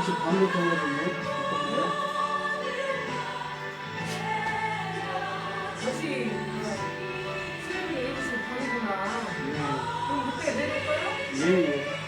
6시 반부터 오거든요. 역시 수영이 7시 반이구나. 그럼 그때 내릴까요? 예, 예.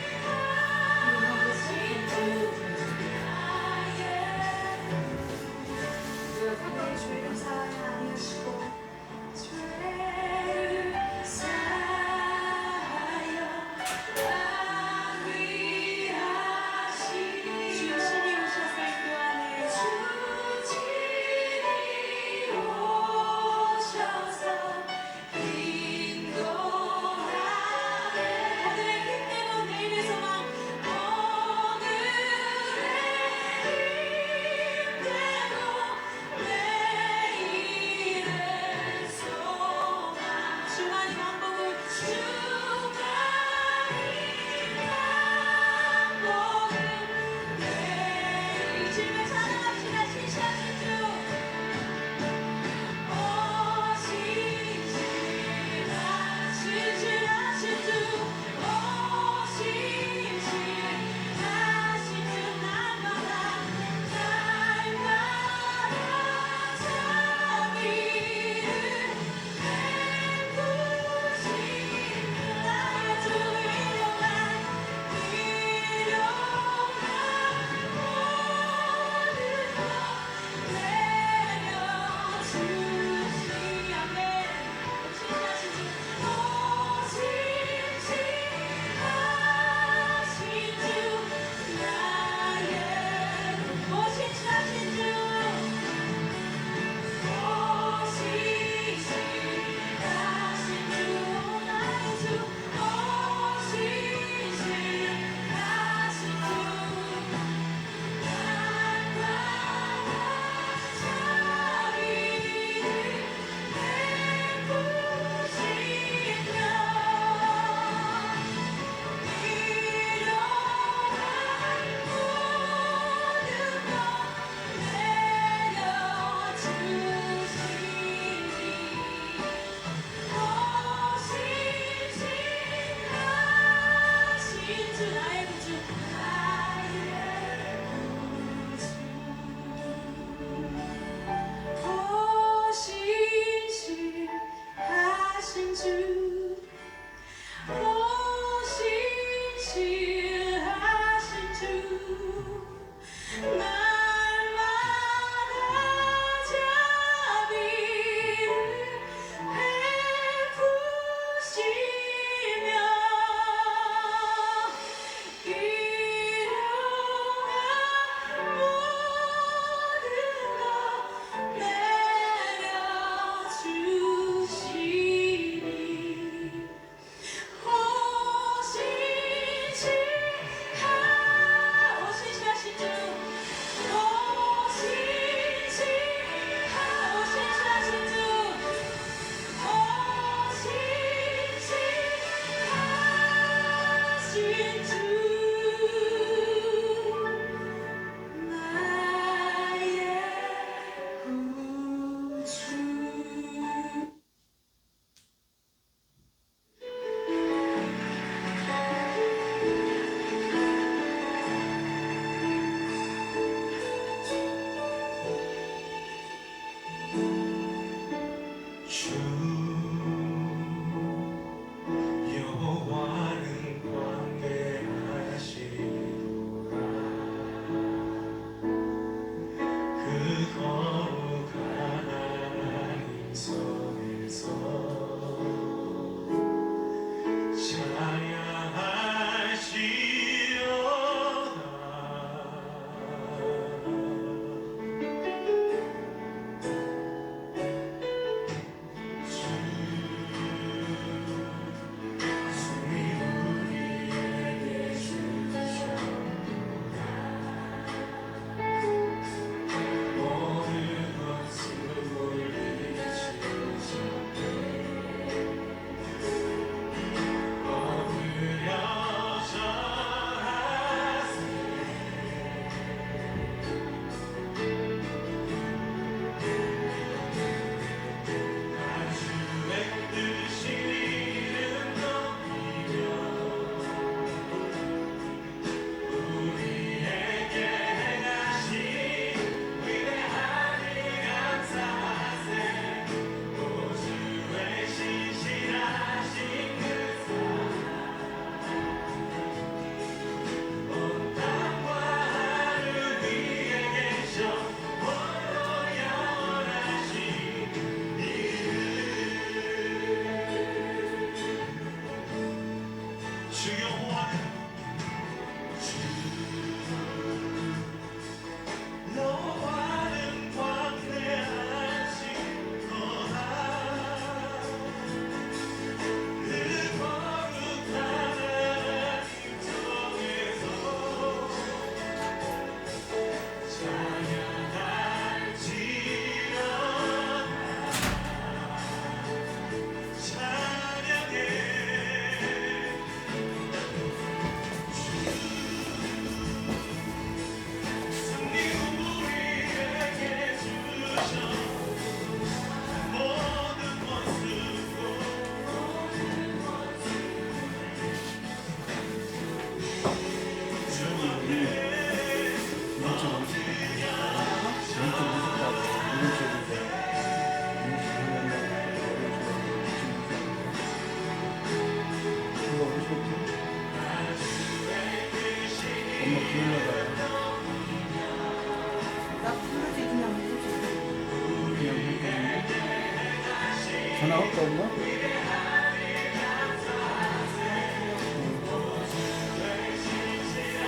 나올까 엄마?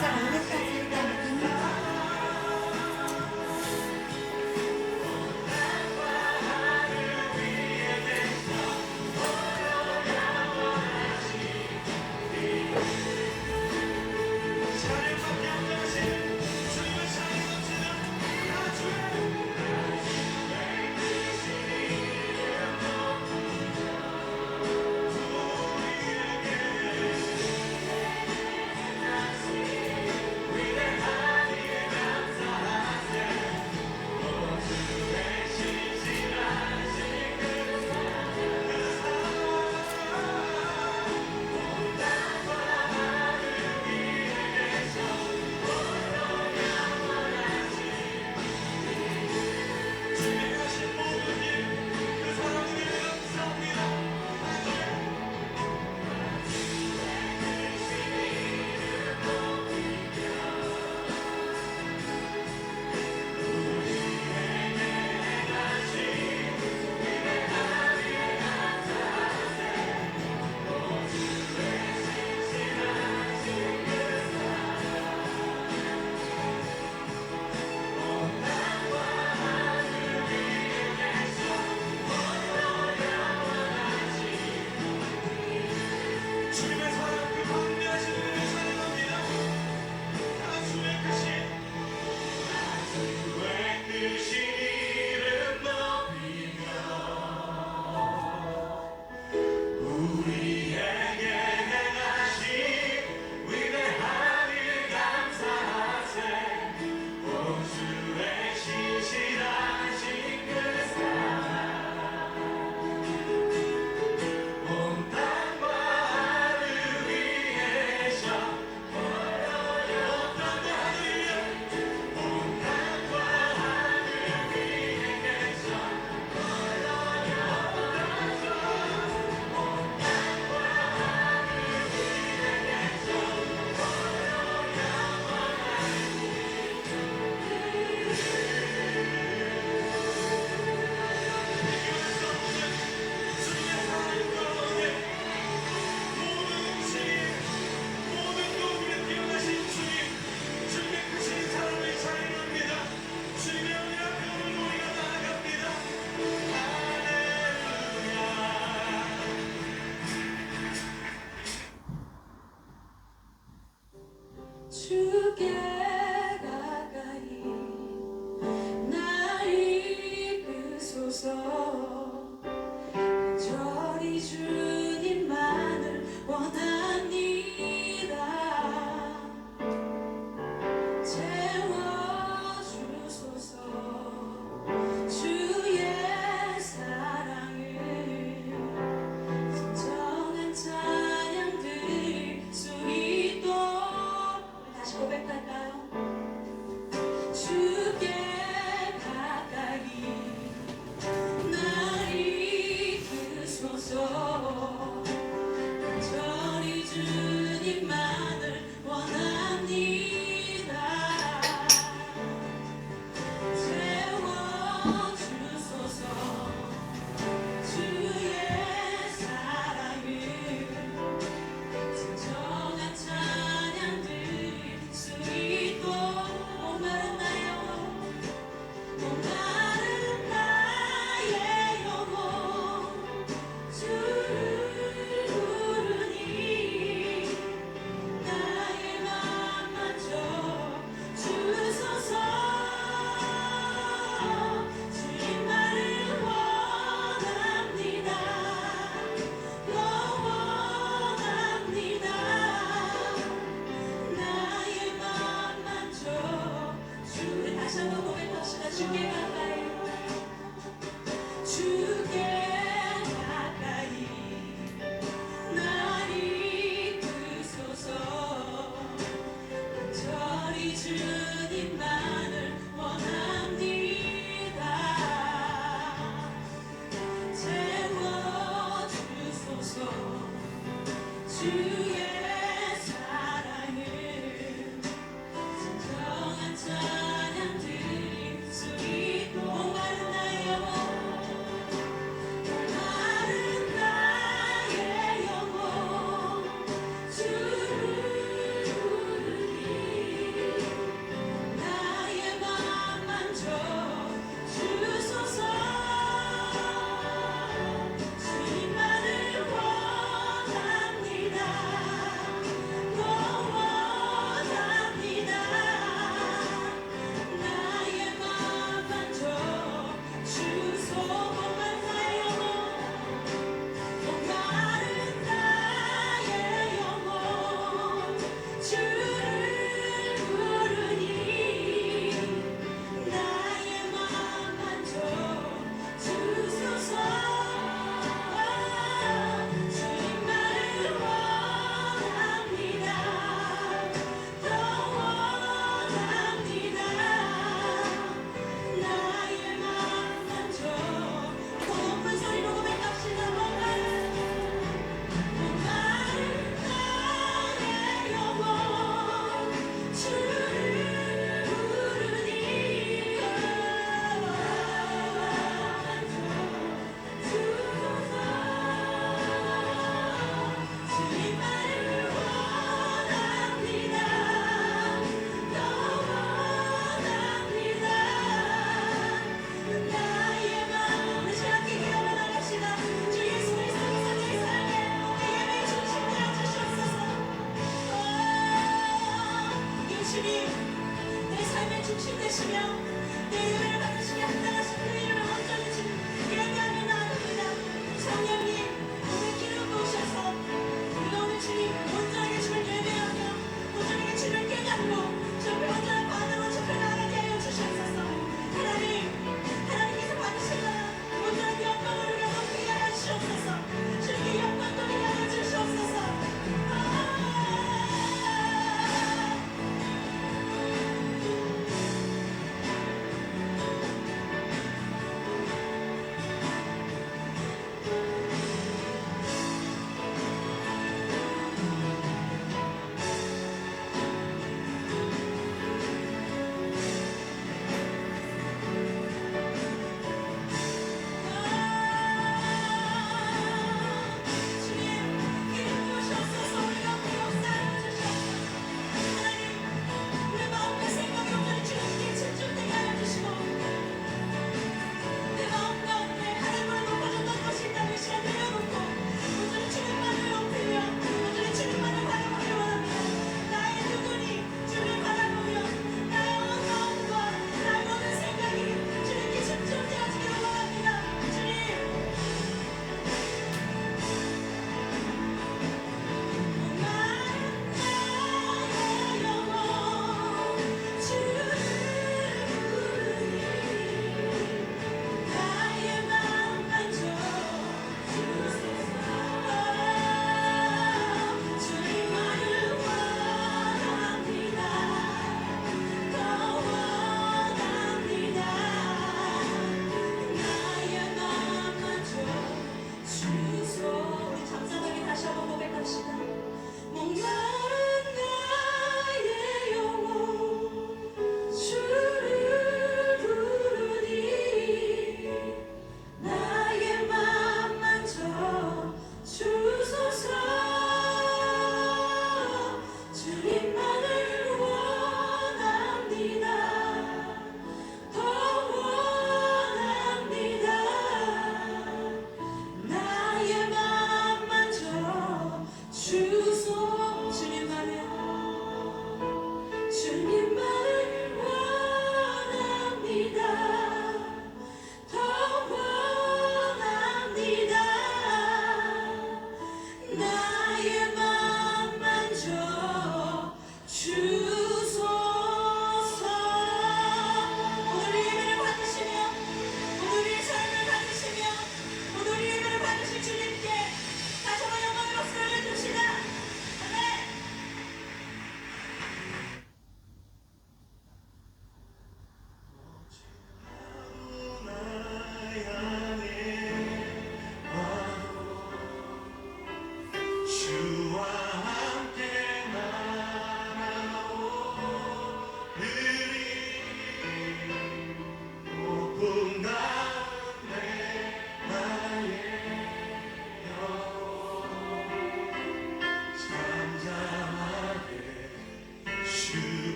잘 알겠다 일단. 주께 가까이 날 이끄소서. 저리 주님만을 원합니다. 채워주소서. 주의 사랑을 진정한 찬양 드릴 수 있도록. 다시 고백할까요? 주께 가까이 날 이끄소서. 저리 주님만을 원합니다. 채워주소서. 주의 사랑을 진정한 찬양 드릴 수 있도록. 목마른 나의 영혼, 목마른 나의 영혼, 주를 부르니 나의 맘만 줘 주소서. 주님만을 원합니다. 더 원합니다. 나의 맘만 줘 주. 다시 한번 고백합시다. 주께 가까이, 주께 가까이 날 이끄소서. 저리 주님만을 원합니다. 채워주소서. 주의 사랑을 진정한 찬양 드릴 수 있도록. 목마른 나의 영혼, 목마른 받으시며 내 예배를 받으시게 합당하신 그 이름을 온전히 주님 예배하며 나아갑니다. 성령님 오늘 기름 부으셔서 우리가 오늘 주님 온전하게 주를 예배하며 온전하게 주를 깨닫고 주 앞에 온전한 반응으로 주 앞에 나아가게 하여 주시옵소서. 하나님께서 받으시거나 온전한 영광을 우리가 높이게 하여 주시옵소서. 주님께 영광 돌리게 하여 주시옵소서.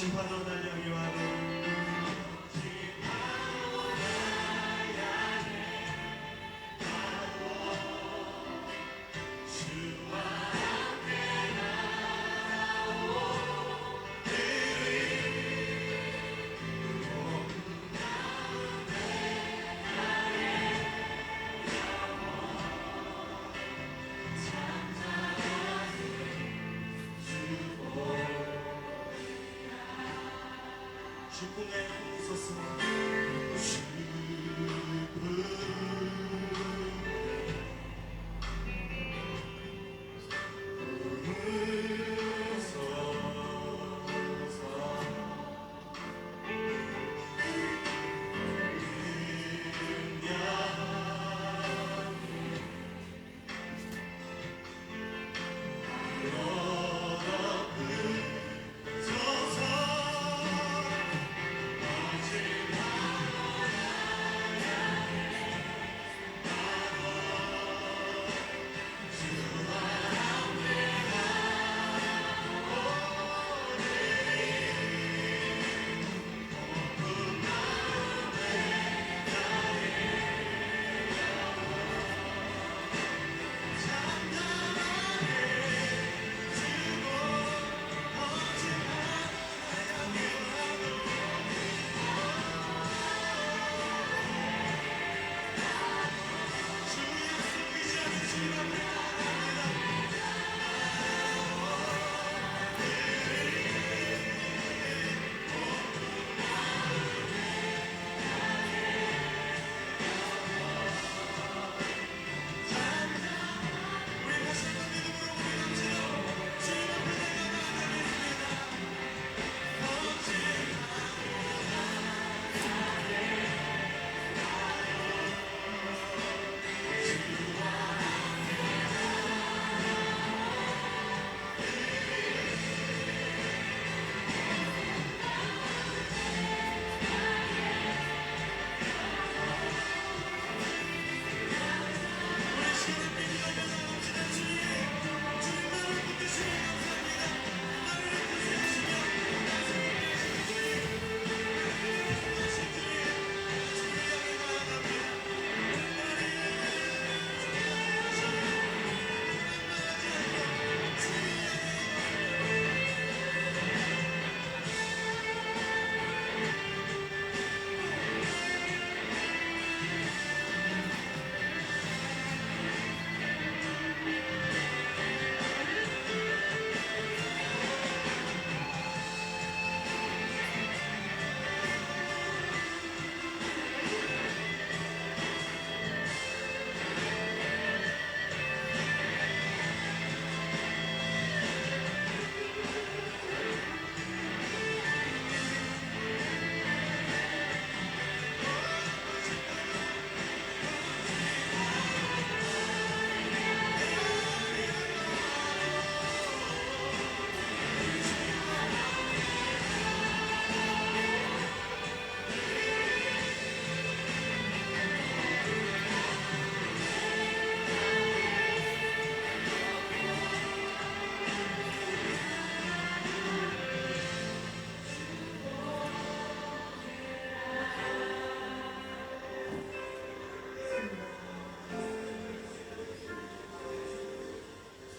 심판으로 달려기와는 기쁨에 웃었어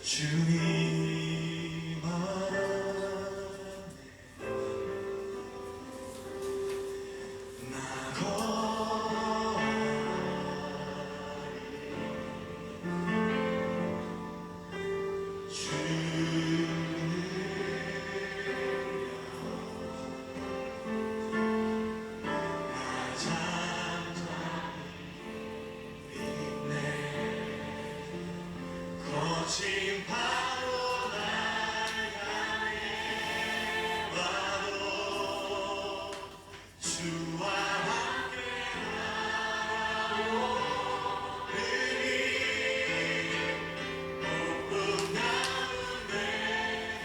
주님 거친 파도 날 향해 와도 주와 함께 나오리니 폭풍 가운데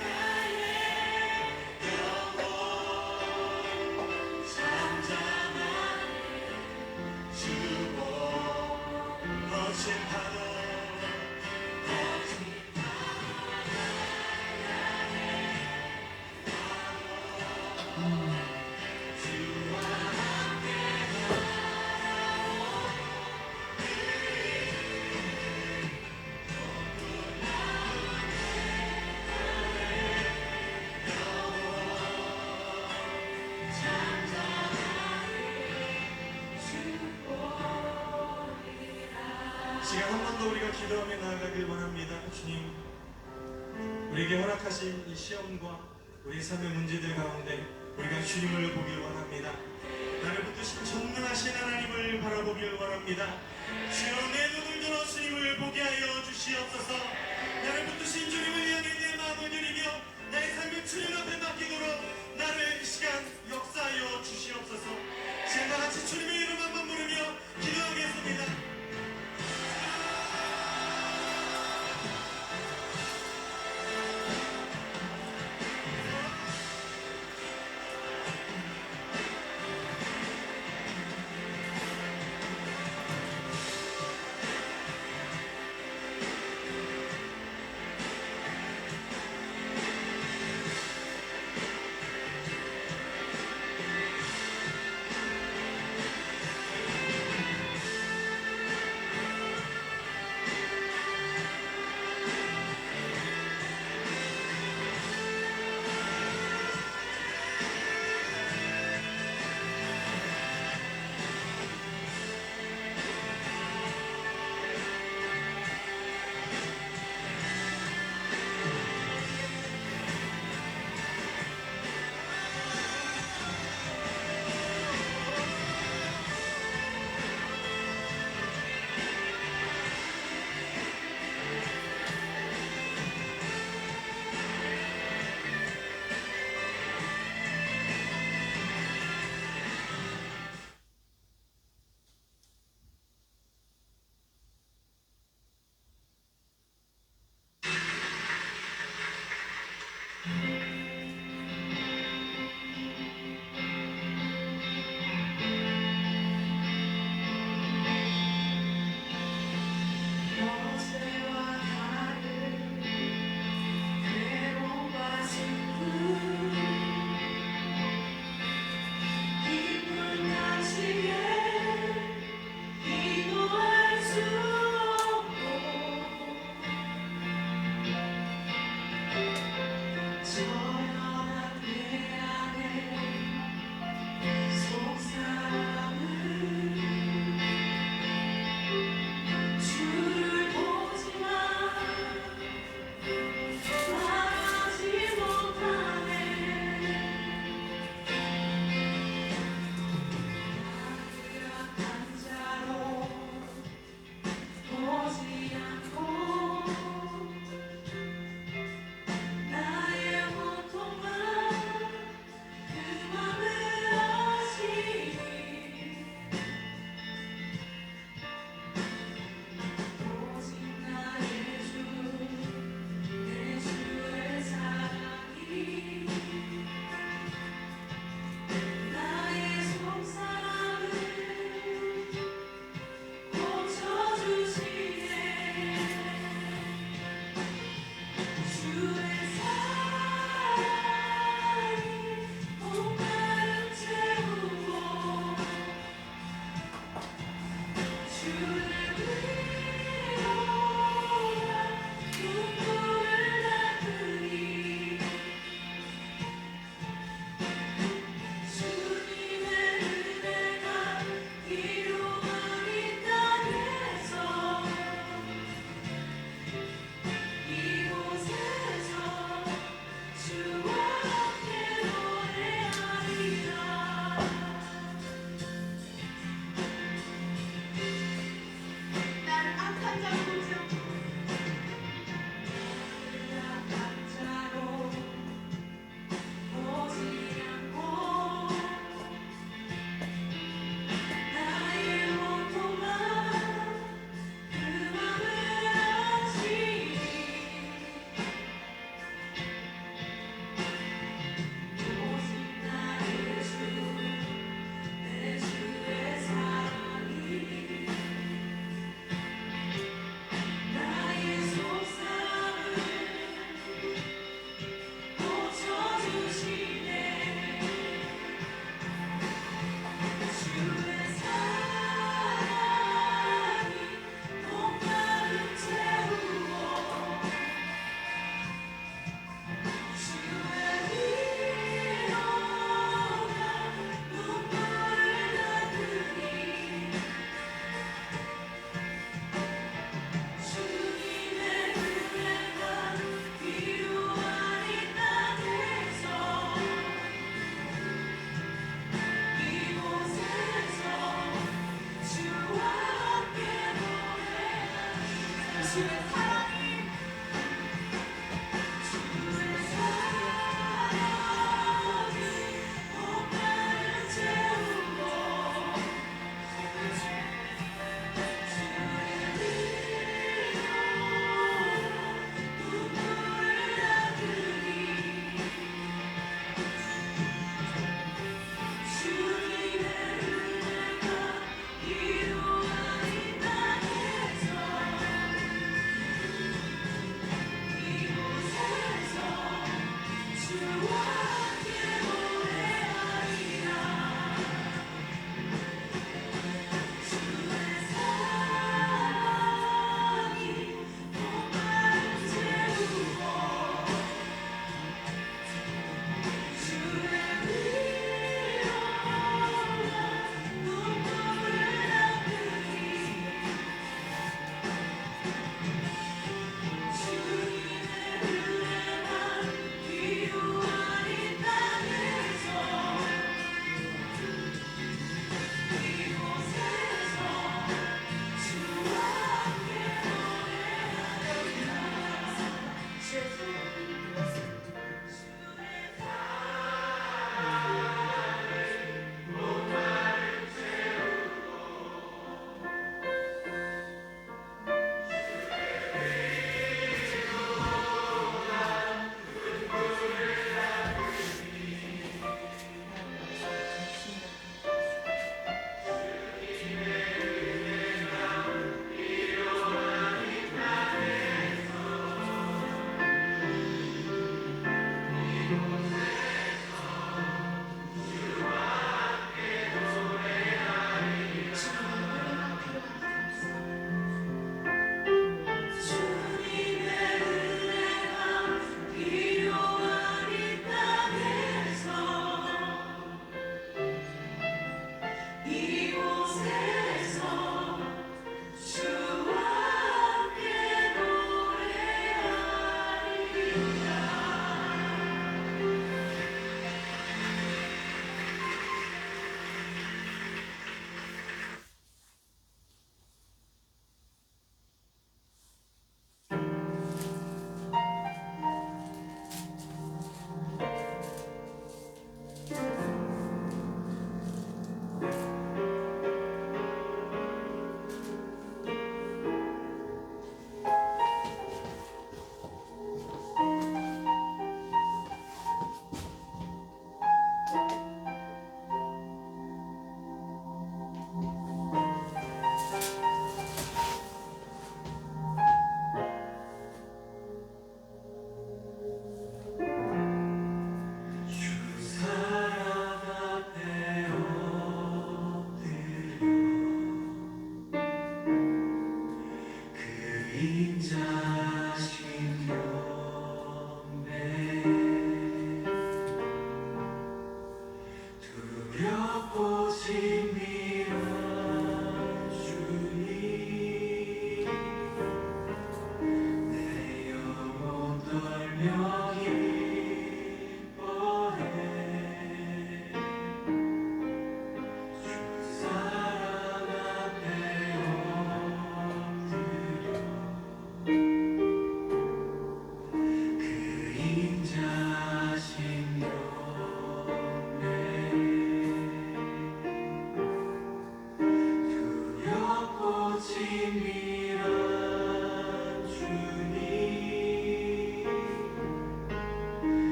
나의 영혼 잠잠한 주보 거친 파도 시간 한 번 더 우리가 기도하며 나아가길 원합니다. 주님, 우리에게 허락하신 이 시험과 우리 삶의 문제들 가운데 우리가 주님을 보길 원합니다. 나를 붙드신 전능하신 하나님을 바라보길 원합니다. 주여, 내 눈을 들어 주님을 보게 하여 주시옵소서. 나를 붙드신 주님을 향해 내 마음을 드리며 나의 삶을 주님 앞에 맡기도록 나를 이 시간 역사하여 주시옵소서. 시간 다 같이 주님의 이름 한번 부르며 기도하겠습니다.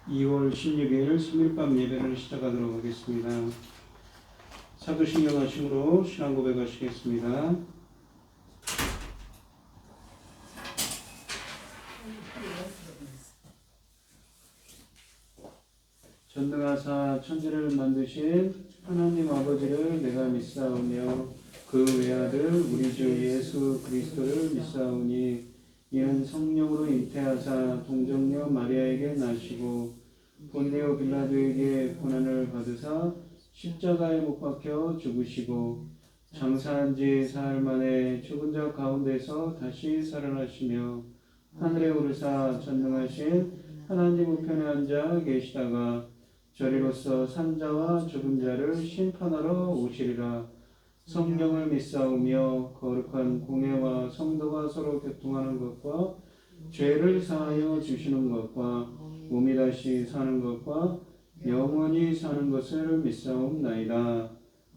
(2월 16일) 수요일밤 예배를 시작하도록 하겠습니다. 사도신경 하심으로 신앙 고백하시겠습니다. 전능하사 천지를 만드신 하나님 아버지를 내가 믿사오며 그 외아들 우리 주 예수 그리스도를 믿사오니 이는 성령으로 잉태하사 동정녀 마리아에게 나시고 본디오 빌라도에게 고난을 받으사 십자가에 못 박혀 죽으시고 장사한 지 사흘 만에 죽은 자 가운데서 다시 살아나시며 하늘에 오르사 전능하신 하나님 우편에 앉아 계시다가 저리로서 산자와 죽은 자를 심판하러 오시리라. 성령을 믿사오며 거룩한 공예와 성도가 서로 교통하는 것과 죄를 사하여 주시는 것과 몸이 다시 사는 것과 영원히 사는 것을 믿사옵나이다.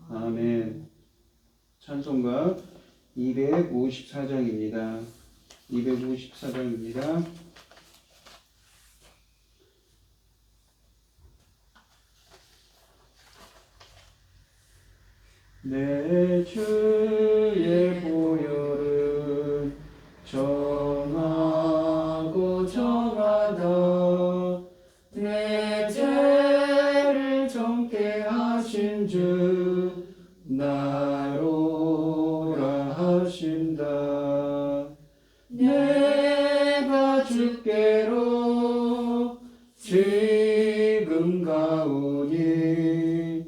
아멘. 찬송가 254장입니다. 254장입니다. 내 주의 보혈은 정하고 정하다. 내 죄를 정케 하신 주 나로라 하신다. 내가 주께로 지금 가오니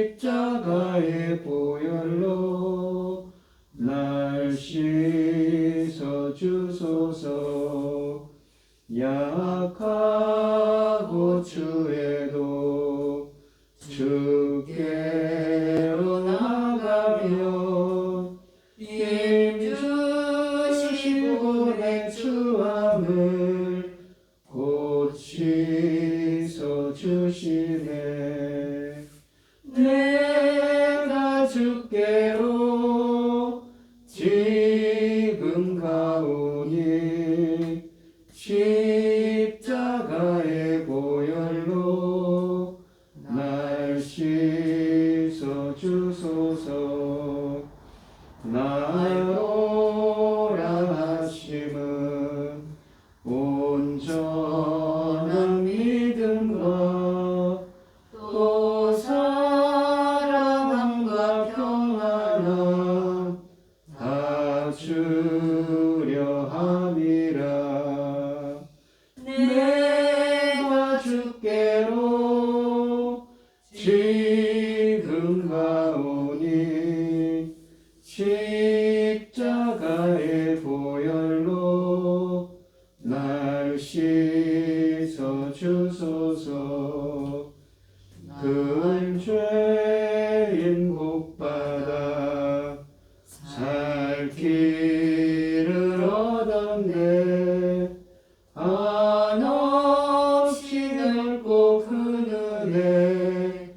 십자가의 보혈로 날 씻어 주소서. 약하고 추해도 주께로 나가며 힘주시고 내 추함을 곧 씻어 주시네. 내가 주께로 지금 가오니 십자가의 보혈로 날 씻어 주소서. 나로라 하심은 온전한 믿음과 또 사랑함과 평안함 다 주려 함이라. 내가 주께로 지금 가오니 십자가의 보혈로 날 씻어 주소서. 큰 죄인 복받아 살 길을 얻었네. 한없이 넓고 큰 은혜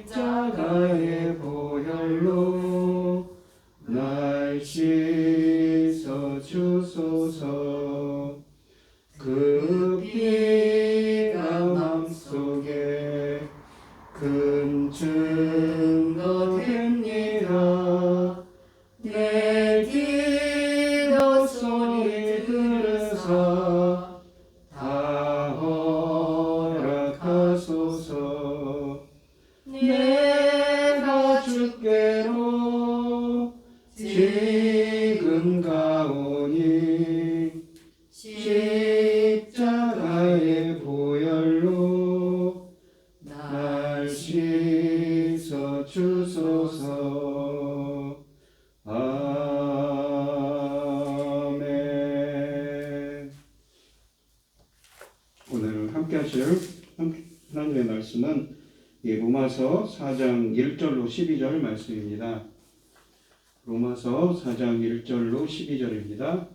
십자가의 보혈로 날 씻어 주소서. 그 피가 맘속에 큰 증거 됩니다. 내 기도 소리 들으사 다 허락하소서. 내가 주께로 지금 가오니 십자가의 보혈로 날 씻어 주소서. 아멘. 오늘 함께 하실 하나님의 말씀은 로마서 4장 1절로 12절 말씀입니다. 로마서 4장 1절로 12절입니다.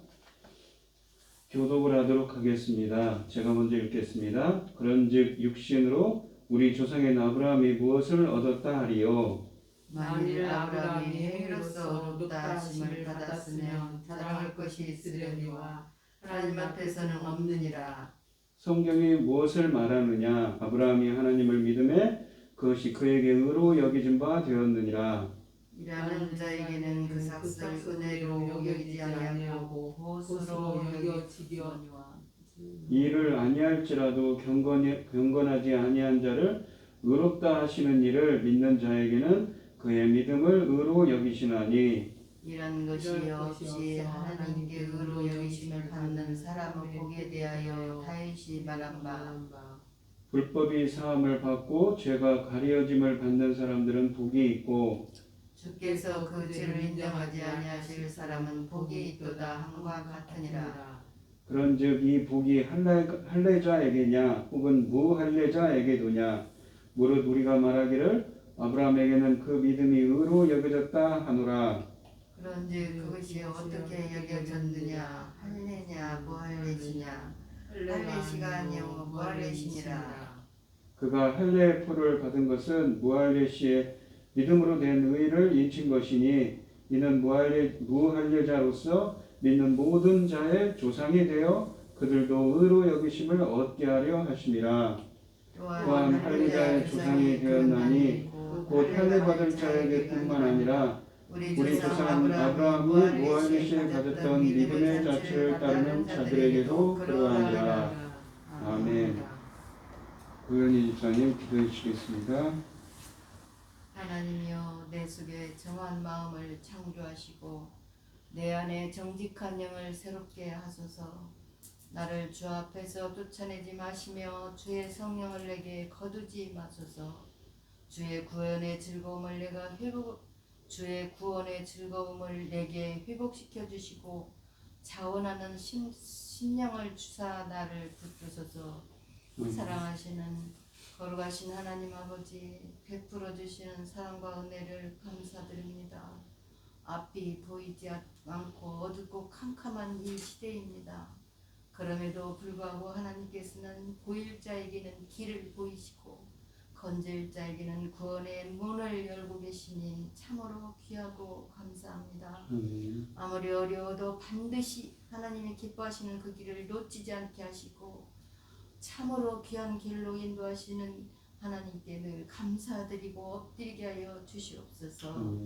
교독을 하도록 하겠습니다. 제가 먼저 읽겠습니다. 그런즉 육신으로 우리 조상의 아브라함이 무엇을 얻었다 하리요? 만일 아브라함이 행위로서 얻었다 하심을 받았으면 자랑할 것이 있으려니와 하나님 앞에서는 없느니라. 성경이 무엇을 말하느냐? 아브라함이 하나님을 믿음에 그것이 그에게 의로 여겨진 바 되었느니라. 일하는 자에게는 그 삭을 은혜로 여기지 아니하고 호소로 여겨지려니와. 이를 아니할지라도 경건하지 아니한 자를 의롭다 하시는 이를 믿는 자에게는 그의 믿음을 의로 여기시나니. 이런 것이 없이 하나님께 의로 여기심을 받는 사람의 복에 대하여 다윗이 말한 바 불법이 사함을 받고 죄가 가려짐을 받는 사람들은 복이 있고 주께서 그 죄를 인정하지 아니하실 사람은 복이 있도다 함과 같으니라. 그런즉 이 복이 할례자에게냐 혹은 무할례자에게도냐? 무릇 우리가 말하기를 아브라함에게는 그 믿음이 의로 여겨졌다 하노라. 그런즉 그것이 어떻게 여겨졌느냐? 할례냐 무할례시냐? 할례시가 아니요 무할례시니라. 그가 할례의 표를 받은 것은 무할례시의 믿음으로 된 의를 인친 것이니 이는 무할례자로서 믿는 모든 자의 조상이 되어 그들도 의로 여기심을 얻게 하려 하심이라. 또한 할례자의 조상이 되었나니 곧 할례 받을 자에게 뿐만 아니라 우리 조상 아브라함이 무할례시에 가졌던 믿음의 자체를 따르는 자들에게도 그러하니라. 아멘. 고현희 집사님 기도해 주시겠습니다. 하나님이여 내 속에 정한 마음을 창조하시고 내 안에 정직한 영을 새롭게 하소서. 나를 주 앞에서 쫓아내지 마시며 주의 성령을 내게 거두지 마소서. 주의 구원의 즐거움을 내게 회복시켜 주시고 자원하는 심령을 주사 나를 붙드소서. 사랑하시는 거룩하신 하나님 아버지, 베풀어 주시는 사랑과 은혜를 감사드립니다. 앞이 보이지 않고 어둡고 캄캄한 이 시대입니다. 그럼에도 불구하고 하나님께서는 보일 자에게는 길을 보이시고 건질 자에게는 구원의 문을 열고 계시니 참으로 귀하고 감사합니다. 아무리 어려워도 반드시 하나님이 기뻐하시는 그 길을 놓치지 않게 하시고 참으로 귀한 길로 인도하시는 하나님께 늘 감사드리고 엎드리게 하여 주시옵소서.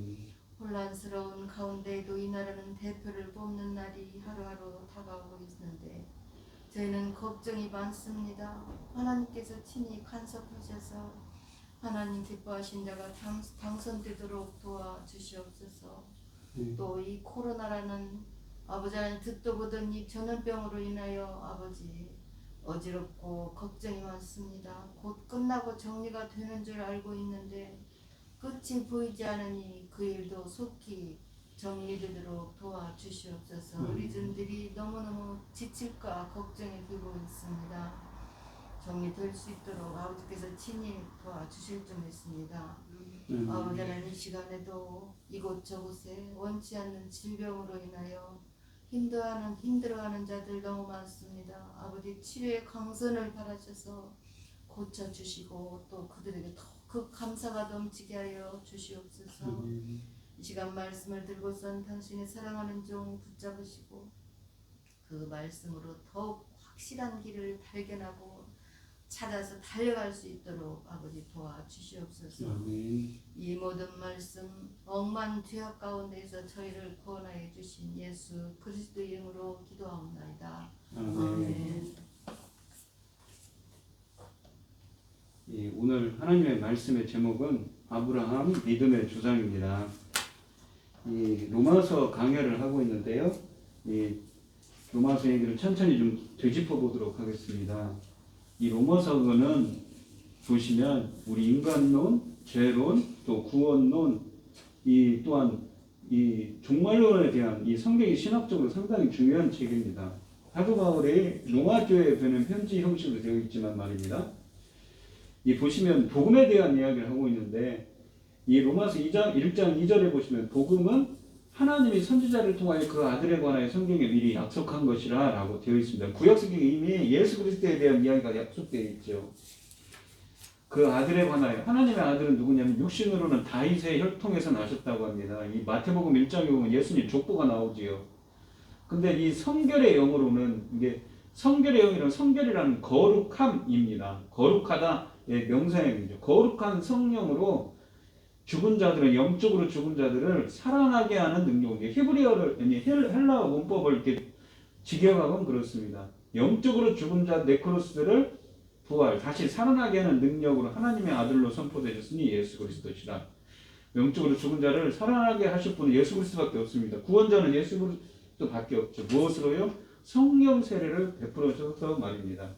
혼란스러운 가운데에도 이 나라는 대표를 뽑는 날이 하루하루 다가오고 있는데 저희는 걱정이 많습니다. 하나님께서 친히 간섭하셔서 하나님 기뻐하신 자가 당선되도록 도와주시옵소서. 또 이 코로나라는 아버지는 듣도 보던 이 전염병으로 인하여 아버지 어지럽고 걱정이 많습니다. 곧 끝나고 정리가 되는 줄 알고 있는데 끝이 보이지 않으니 그 일도 속히 정리되도록 도와주시옵소서. 우리 종들이 너무너무 지칠까 걱정이 되고 있습니다. 정리될 수 있도록 아버지께서 친히 도와주실 줄 믿습니다. 아버지는 이 시간에도 이곳저곳에 원치 않는 질병으로 인하여 힘들어하는 자들 너무 많습니다. 아버지 치료의 강선을 바라셔서 고쳐주시고 또 그들에게 더 그 감사가 넘치게 하여 주시옵소서. 이 시간 말씀을 들고선 당신의 사랑하는 종 붙잡으시고 그 말씀으로 더욱 확실한 길을 발견하고 찾아서 달려갈 수 있도록 아버지 도와주시옵소서. 이 모든 말씀 억만 죄악 가운데에서 저희를 구원하여 주신 예수 그리스도의 이름으로 기도하옵나이다. 아멘. 예, 오늘 하나님의 말씀의 제목은 아브라함 믿음의 조상입니다. 이 로마서 강해를 하고 있는데요. 이 로마서 얘기를 천천히 좀 되짚어 보도록 하겠습니다. 이 로마서는 보시면 우리 인간론, 죄론, 또 구원론, 이 또한 이 종말론에 대한 이 성경이 신학적으로 상당히 중요한 책입니다. 사도 바울의 로마교회에 보낸 편지 형식으로 되어 있지만 말입니다. 이 보시면 복음에 대한 이야기를 하고 있는데 이 로마서 1장 2절에 보시면 복음은 하나님이 선지자를 통하여 그 아들에 관하여 성경에 미리 약속한 것이라 라고 되어 있습니다. 구약 성경에 이미 예수 그리스도에 대한 이야기가 약속되어 있죠. 그 아들에 관하여 하나님의 아들은 누구냐면 육신으로는 다윗의 혈통에서 나셨다고 합니다. 이 마태복음 1장에 보면 예수님 족보가 나오지요. 근데 이 성결의 영으로는 이게 성결의 영이란 성결이라는 거룩함입니다. 거룩하다의 명사형이죠. 거룩한 성령으로 죽은 자들은 영적으로 죽은 자들을 살아나게 하는 능력이 히브리어를 헬라어 문법을 이렇게 직역하면 그렇습니다. 영적으로 죽은 자 네크로스들을 부활 다시 살아나게 하는 능력으로 하나님의 아들로 선포되셨으니 예수 그리스도시라. 영적으로 죽은 자를 살아나게 하실 분은 예수 그리스도밖에 없습니다. 구원자는 예수 그리스도밖에 없죠. 무엇으로요? 성령 세례를 베풀어줘서 말입니다.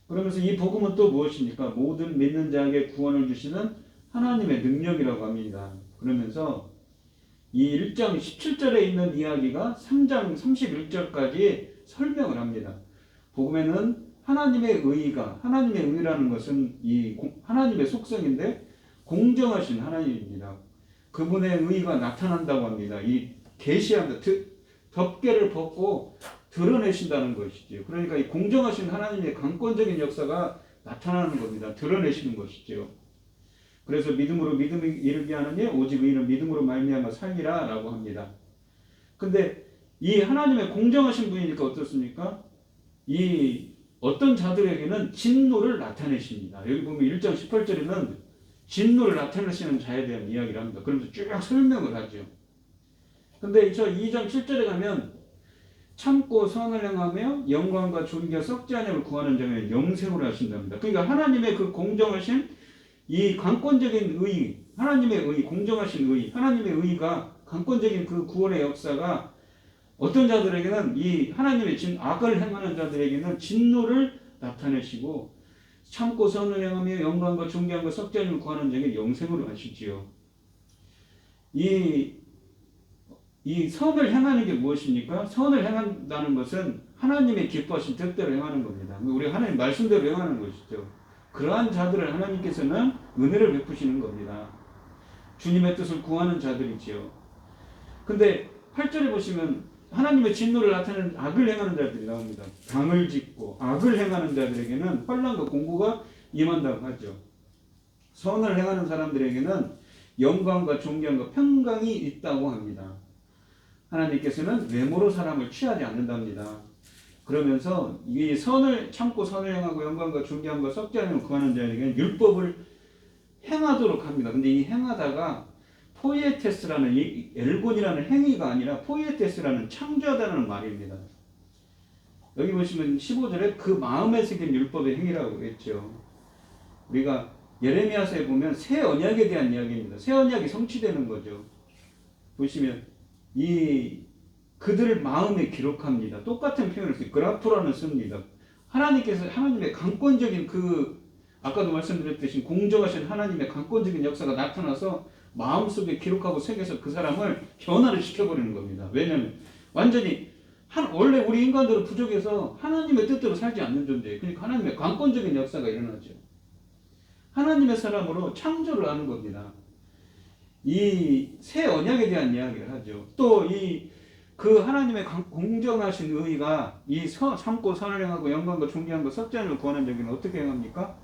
그러면서 이 복음은 또 무엇입니까? 모든 믿는 자에게 구원을 주시는 하나님의 능력이라고 합니다. 그러면서 이 1장 17절에 있는 이야기가 3장 31절까지 설명을 합니다. 복음에는 하나님의 의라는 것은 이 하나님의 속성인데 공정하신 하나님입니다. 그분의 의가 나타난다고 합니다. 이 계시한다. 덮개를 벗고 드러내신다는 것이죠. 그러니까 이 공정하신 하나님의 강권적인 역사가 나타나는 겁니다. 드러내시는 것이죠. 그래서 믿음으로 믿음에 이르게 하느니 오직 의인은 믿음으로 말미암아 살리라 라고 합니다. 근데 이 하나님의 공정하신 분이니까 어떻습니까? 이 어떤 자들에게는 진노를 나타내십니다. 여기 보면 1장 18절에는 진노를 나타내시는 자에 대한 이야기를 합니다. 그러면서 쭉 설명을 하죠. 근데 저 2장 7절에 가면 참고 선을 행하며 영광과 존귀와 썩지 아니함을 구하는 자면 영생으로 하신답니다. 그러니까 하나님의 그 공정하신 이 강권적인 의, 하나님의 의, 공정하신 의, 하나님의 의가 강권적인 그 구원의 역사가 어떤 자들에게는 이 하나님의 악을 행하는 자들에게는 진노를 나타내시고 참고 선을 행하며 영광과 존귀함과 썩지 아니함을 구하는 자에게 영생으로 하시지요. 이 선을 행하는 게 무엇입니까? 선을 행한다는 것은 하나님의 기뻐하신 뜻대로 행하는 겁니다. 우리 하나님 말씀대로 행하는 것이죠. 그러한 자들을 하나님께서는 은혜를 베푸시는 겁니다. 주님의 뜻을 구하는 자들이지요. 근데 8절에 보시면 하나님의 진노를 나타내는 악을 행하는 자들이 나옵니다. 당을 짓고 악을 행하는 자들에게는 환난과 공고가 임한다고 하죠. 선을 행하는 사람들에게는 영광과 존경과 평강이 있다고 합니다. 하나님께서는 외모로 사람을 취하지 않는답니다. 그러면서 이 선을 참고 선을 행하고 영광과 존귀함과 썩지 않으면 구하는 자에게는 율법을 행하도록 합니다. 근데 이 행하다가 포이에테스라는 이 엘곤이라는 행위가 아니라 포이에테스라는 창조하다는 말입니다. 여기 보시면 15절에 그 마음에 새긴 율법의 행위라고 했죠. 우리가 예레미야서에 보면 새 언약에 대한 이야기입니다. 새 언약이 성취되는 거죠. 보시면 그들을 마음에 기록합니다. 똑같은 표현을 써요. 그라프라는 씁니다. 하나님께서 하나님의 강권적인 아까도 말씀드렸듯이 공정하신 하나님의 강권적인 역사가 나타나서 마음속에 기록하고 새겨서 그 사람을 변화를 시켜버리는 겁니다. 왜냐하면 완전히 원래 우리 인간들은 부족해서 하나님의 뜻대로 살지 않는 존재예요. 그러니까 하나님의 강권적인 역사가 일어나죠. 하나님의 사람으로 창조를 하는 겁니다. 이 새 언약에 대한 이야기를 하죠. 또 그 하나님의 공정하신 의가 참고 선을 행하고 영광과 존귀함과 썩지 않음을 구하는 자에게는 어떻게 행합니까?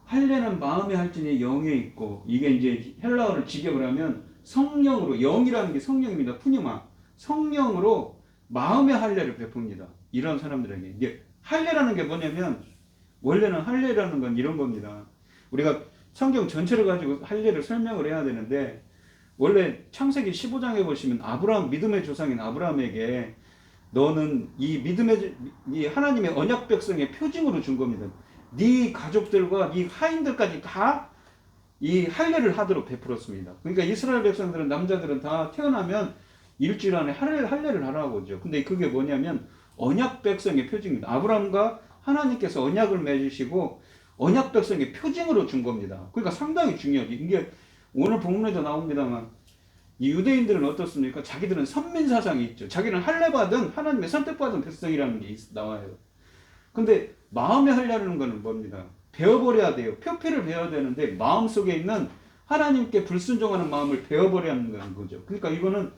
할례는 마음에 할지니 영에 있고, 이게 이제 헬라어를 직역을 하면 성령으로, 영이라는 게 성령입니다. 푸니마. 성령으로 마음의 할례를 베풉니다. 이런 사람들에게. 이게 할례라는 게 뭐냐면, 원래는 할례라는 건 이런 겁니다. 우리가 성경 전체를 가지고 할례를 설명을 해야 되는데, 원래 창세기 15장에 보시면 아브라함, 믿음의 조상인 아브라함에게 너는 이 하나님의 언약 백성의 표징으로 준 겁니다. 네 가족들과 네 하인들까지 다 이 할례를 하도록 베풀었습니다. 그러니까 이스라엘 백성들은, 남자들은 다 태어나면 일주일 안에 할례를 하라고 하죠. 근데 그게 뭐냐면 언약 백성의 표징입니다. 아브라함과 하나님께서 언약을 맺으시고 언약 백성의 표징으로 준 겁니다. 그러니까 상당히 중요하죠. 이게 오늘 본문에도 나옵니다만, 이 유대인들은 어떻습니까? 자기들은 선민사상이 있죠. 자기는 할례받은, 하나님의 선택받은 백성이라는 게 나와요. 근데 마음의 할례라는 거는 뭡니다? 배워버려야 돼요. 표피를 배워야 되는데 마음속에 있는 하나님께 불순종하는 마음을 배워버려야 하는 거죠. 그러니까 이거는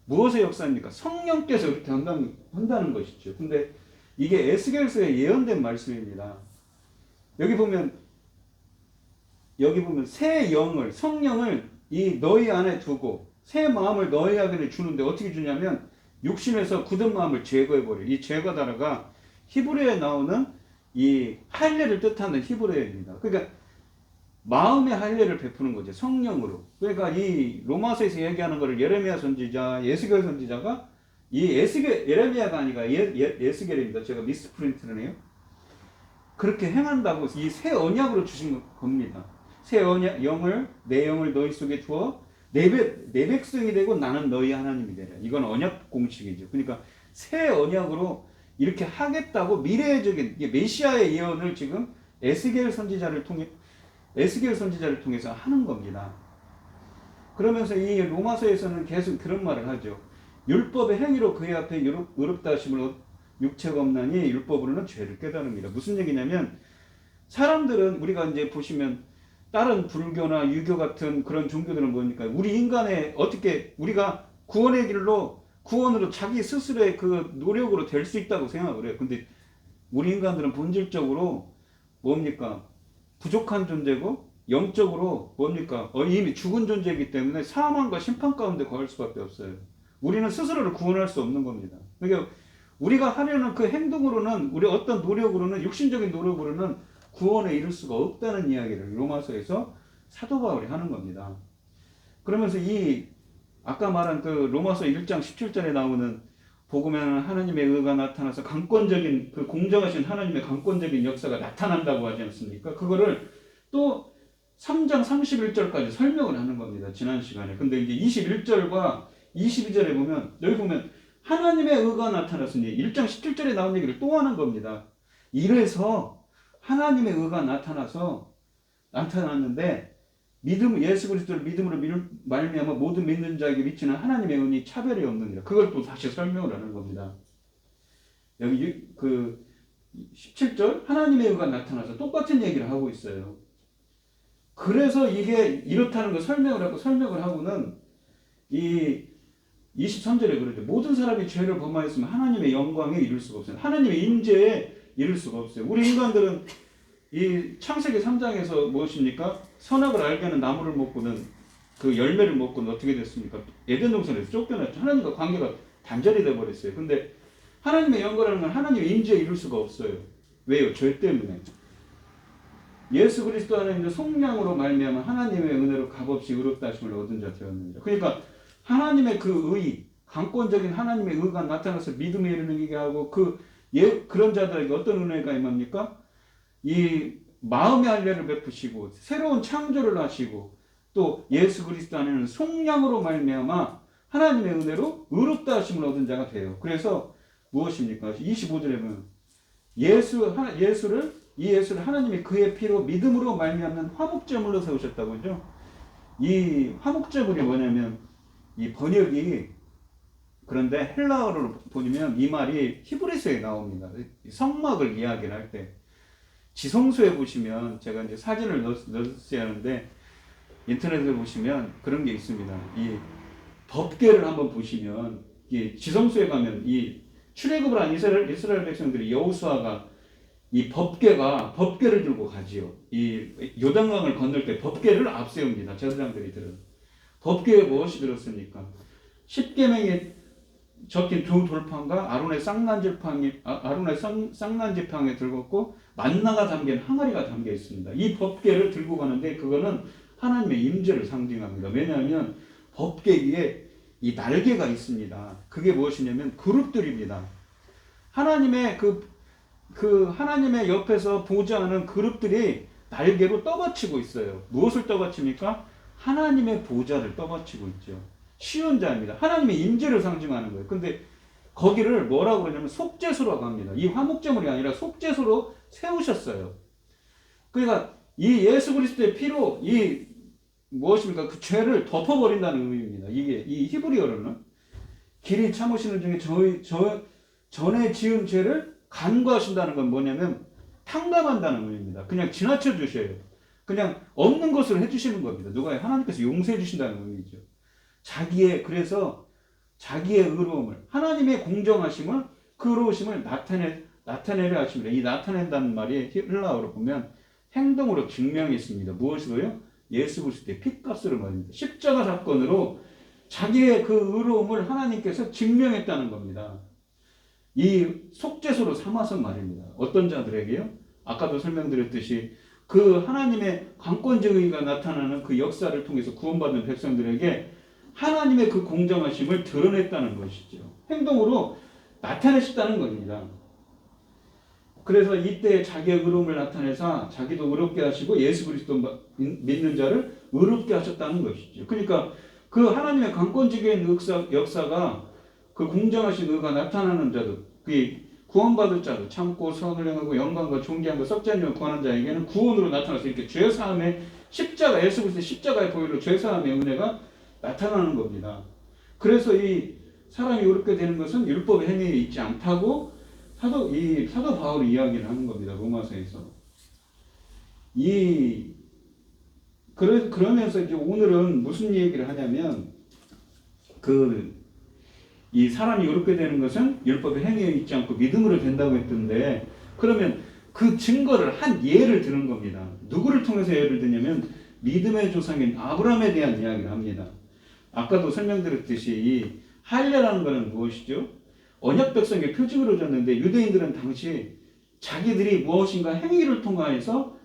무엇의 역사입니까? 성령께서 이렇게 한다는 것이죠. 근데 이게 에스겔서에 예언된 말씀입니다. 여기 보면 새 영을, 성령을 이 너희 안에 두고 새 마음을 너희에게 주는데 어떻게 주냐면 육신에서 굳은 마음을 제거해버려요. 이 제거다라가 히브리어에 나오는 이 할례를 뜻하는 히브리어입니다. 그러니까 마음의 할례를 베푸는 거죠. 성령으로. 그러니까 이 로마서에서 얘기하는 거를 예레미야 선지자, 예스겔 선지자가, 이 예레미야가 아니라 예스겔입니다. 제가 미스프린트를 해요. 그렇게 행한다고 이 새 언약으로 주신 겁니다. 새 언약, 내 영을 너희 속에 두어 내 백성이 되고 나는 너희 하나님이 되라. 이건 언약 공식이죠. 그러니까 새 언약으로 이렇게 하겠다고 미래적인 메시아의 예언을 지금 에스겔 선지자를 통해서 하는 겁니다. 그러면서 이 로마서에서는 계속 그런 말을 하죠. 율법의 행위로 그의 앞에 의롭다 하심을 육체가 없나니 율법으로는 죄를 깨달습니다. 무슨 얘기냐면, 사람들은 우리가 이제 보시면 다른 불교나 유교 같은 그런 종교들은 뭡니까? 우리 인간의 어떻게 우리가 구원의 길로, 구원으로 자기 스스로의 그 노력으로 될 수 있다고 생각을 해요. 근데 우리 인간들은 본질적으로 뭡니까? 부족한 존재고, 영적으로 뭡니까? 이미 죽은 존재이기 때문에 사망과 심판 가운데 거할 수밖에 없어요. 우리는 스스로를 구원할 수 없는 겁니다. 그러니까 우리가 하려는 그 행동으로는, 우리 어떤 노력으로는, 육신적인 노력으로는 구원에 이를 수가 없다는 이야기를 로마서에서 사도 바울이 하는 겁니다. 그러면서 아까 말한 그 로마서 1장 17절에 나오는 복음에는 하나님의 의가 나타나서 강권적인, 그 공정하신 하나님의 강권적인 역사가 나타난다고 하지 않습니까? 그거를 또 3장 31절까지 설명을 하는 겁니다. 지난 시간에. 근데 이제 21절과 22절에 보면, 여기 보면 하나님의 의가 나타났으니 1장 17절에 나온 얘기를 또 하는 겁니다. 이래서 하나님의 의가 나타났는데, 예수 그리스도를 믿음으로 말미암아 모든 믿는 자에게 미치는 하나님의 은이 차별이 없느니라. 그걸 또 다시 설명을 하는 겁니다. 여기 그 17절 하나님의 의가 나타나서 똑같은 얘기를 하고 있어요. 그래서 이게 이렇다는 걸 설명을 하고는 이 23절에 그러죠. 모든 사람이 죄를 범하였으면 하나님의 영광에 이를 수가 없어요. 하나님의 임재에 이를 수가 없어요. 우리 인간들은 이 창세기 3장에서 무엇입니까? 선악을 알게 하는 나무를 먹고는, 그 열매를 먹고는 어떻게 됐습니까? 에덴 동산에서 쫓겨났죠. 하나님과 관계가 단절이 되어버렸어요. 근데 하나님의 영광이라는 건 하나님의 임재에 이룰 수가 없어요. 왜요? 죄 때문에. 예수 그리스도 안에 있는 속량으로 말미암아 하나님의 은혜로 값없이 의롭다 하심을 얻은 자 되었느니라. 그러니까 하나님의 그 의, 강권적인 하나님의 의가 나타나서 믿음에 이르게 하고, 그런 자들에게 어떤 은혜가 임합니까? 이 마음의 할례를 베푸시고 새로운 창조를 하시고, 또 예수 그리스도 안에는 속량으로 말미암아 하나님의 은혜로 의롭다 하심을 얻은 자가 돼요. 그래서 무엇입니까? 25절에 보면 예수를 하나님이 그의 피로 믿음으로 말미암는 화목제물로 세우셨다고 하죠. 이 화목제물이 뭐냐면, 이 번역이, 그런데 헬라어로 보면 이 말이 히브리서에 나옵니다. 성막을 이야기를 할 때 지성소에 보시면, 제가 이제 사진을 넣었어야 하는데 인터넷에 보시면 그런 게 있습니다. 이 법궤를 한번 보시면, 이 지성소에 가면 이 출애굽을 한 이스라엘 백성들이 여호수아가 이 법궤를 들고 가지요. 이 요단강을 건널 때 법궤를 앞세웁니다. 제사장들이 법궤에 무엇이 들었습니까? 십계명에 적힌 두 돌판과 아론의 쌍난지팡에 들었고 만나가 담긴 항아리가 담겨 있습니다. 이 법궤를 들고 가는데 그거는 하나님의 임재를 상징합니다. 왜냐하면 법궤 위에 이 날개가 있습니다. 그게 무엇이냐면 그룹들입니다. 하나님의 하나님의 옆에서 보좌하는 그룹들이 날개로 떠받치고 있어요. 무엇을 떠받칩니까? 하나님의 보좌를 떠받치고 있죠. 쉬운 자입니다. 하나님의 임재를 상징하는 거예요. 근데 거기를 뭐라고 그러냐면 속죄소라고 합니다. 이 화목제물이 아니라 속죄소로 세우셨어요. 그러니까 이 예수 그리스도의 피로 이 무엇입니까? 그 죄를 덮어버린다는 의미입니다. 이게 이 히브리어로는 길이 참으시는 중에 전에 지은 죄를 간구하신다는 건 뭐냐면 탕감한다는 의미입니다. 그냥 지나쳐 주셔요. 그냥 없는 것을 해주시는 겁니다. 누가 하나님께서 용서해 주신다는 의미죠. 그래서 자기의 의로움을, 하나님의 공정하심을, 의로우심을 나타내려 하십니다. 이 나타낸다는 말이 헬라어로 보면 행동으로 증명했습니다. 무엇으로요? 예수 그리스도의 핏값으로 말입니다. 십자가 사건으로 자기의 그 의로움을 하나님께서 증명했다는 겁니다. 이 속죄소로 삼아서 말입니다. 어떤 자들에게요? 아까도 설명드렸듯이 그 하나님의 강권적 의가 나타나는 그 역사를 통해서 구원받은 백성들에게 하나님의 그 공정하심을 드러냈다는 것이죠. 행동으로 나타내셨다는 겁니다. 그래서 이때 자기의 의로움을 나타내사 자기도 의롭게 하시고 예수 그리스도 믿는 자를 의롭게 하셨다는 것이죠. 그러니까 그 하나님의 강권적인 역사가 그 공정하신 의가 나타나는 자들, 그 구원받을 자들, 참고 선을 행하고 영광과 존귀함과 썩지 구하는 자에게는 구원으로 나타나서 이렇게 죄사함의 십자가, 예수 그리스도의 십자가의 보혈로 죄사함의 은혜가 나타나는 겁니다. 그래서 이 사람이 의롭게 되는 것은 율법의 행위에 있지 않다고 사도 바울이 이야기를 하는 겁니다. 로마서에서. 그러면서 이제 오늘은 무슨 얘기를 하냐면 이 사람이 의롭게 되는 것은 율법의 행위에 있지 않고 믿음으로 된다고 했던데, 그러면 그 증거를 한 예를 드는 겁니다. 누구를 통해서 예를 드냐면 믿음의 조상인 아브라함에 대한 이야기를 합니다. 아까도 설명드렸듯이 이 할례라는 것은 무엇이죠? 언약 백성의 표징으로 줬는데 유대인들은 당시 자기들이 무엇인가 행위를 통하여서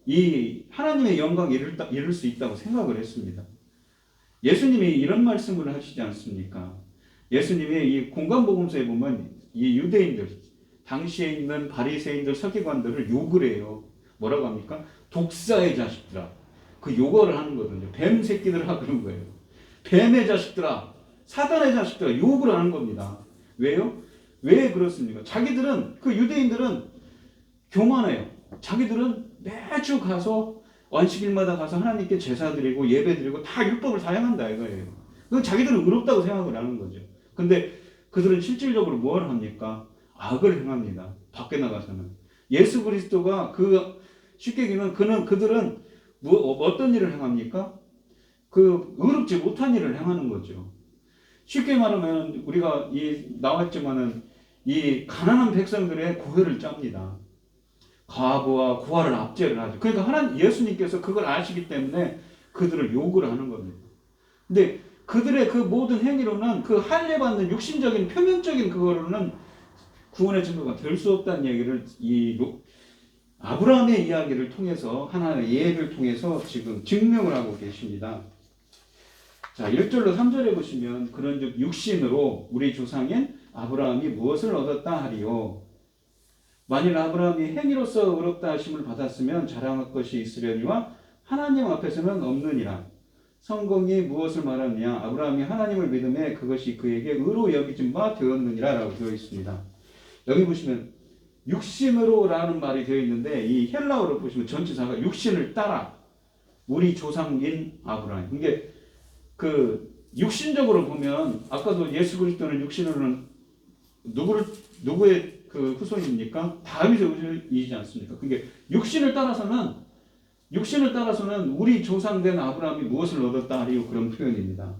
이 하나님의 영광을 이룰 수 있다고 생각을 했습니다. 예수님이 이런 말씀을 하시지 않습니까? 예수님이 이 공관복음서에 보면 이 유대인들, 당시에 있는 바리새인들, 서기관들을 욕을 해요. 뭐라고 합니까? 독사의 자식들아. 그 욕을 하는 거거든요. 뱀 새끼들아 그런 거예요. 뱀의 자식들아, 사단의 자식들아, 욕을 하는 겁니다. 왜요? 왜 그렇습니까? 그 유대인들은 교만해요. 자기들은 매주 가서 안식일마다 가서 하나님께 제사 드리고 예배 드리고 다 율법을 다 행한다 이거예요. 그건 자기들은 의롭다고 생각을 하는 거죠. 근데 그들은 실질적으로 뭘 합니까? 악을 행합니다. 밖에 나가서는. 예수 그리스도가 쉽게 얘기하면 그들은 어떤 일을 행합니까? 의롭지 못한 일을 행하는 거죠. 쉽게 말하면 우리가 나왔지만은 이 가난한 백성들의 고혈을 짭니다. 과부와 고아를 압제를 하죠. 그러니까 예수님께서 그걸 아시기 때문에 그들을 욕을 하는 겁니다. 근데 그들의 그 모든 행위로는 그 할례 받는 육신적인 표면적인 그거로는 구원의 증거가 될 수 없다는 얘기를 아브라함의 이야기를 통해서 하나의 예를 통해서 지금 증명을 하고 계십니다. 자, 1절로 3절에 보시면 그런즉 육신으로 우리 조상인 아브라함이 무엇을 얻었다 하리요. 만일 아브라함이 행위로서 의롭다 하심을 받았으면 자랑할 것이 있으려니와 하나님 앞에서는 없느니라. 성경이 무엇을 말하느냐? 아브라함이 하나님을 믿음에 그것이 그에게 의로 여기진 바 되었느니라 라고 되어 있습니다. 여기 보시면 육신으로 라는 말이 되어 있는데 이 헬라어로 보시면 전치사가 육신을 따라 우리 조상인 아브라함. 이게 육신적으로 보면 아까도 예수 그리스도는 육신으로는 누구의 후손입니까? 다윗의 후손이지 않습니까? 그게 육신을 따라서는 우리 조상된 아브라함이 무엇을 얻었다 하리요 그런 표현입니다.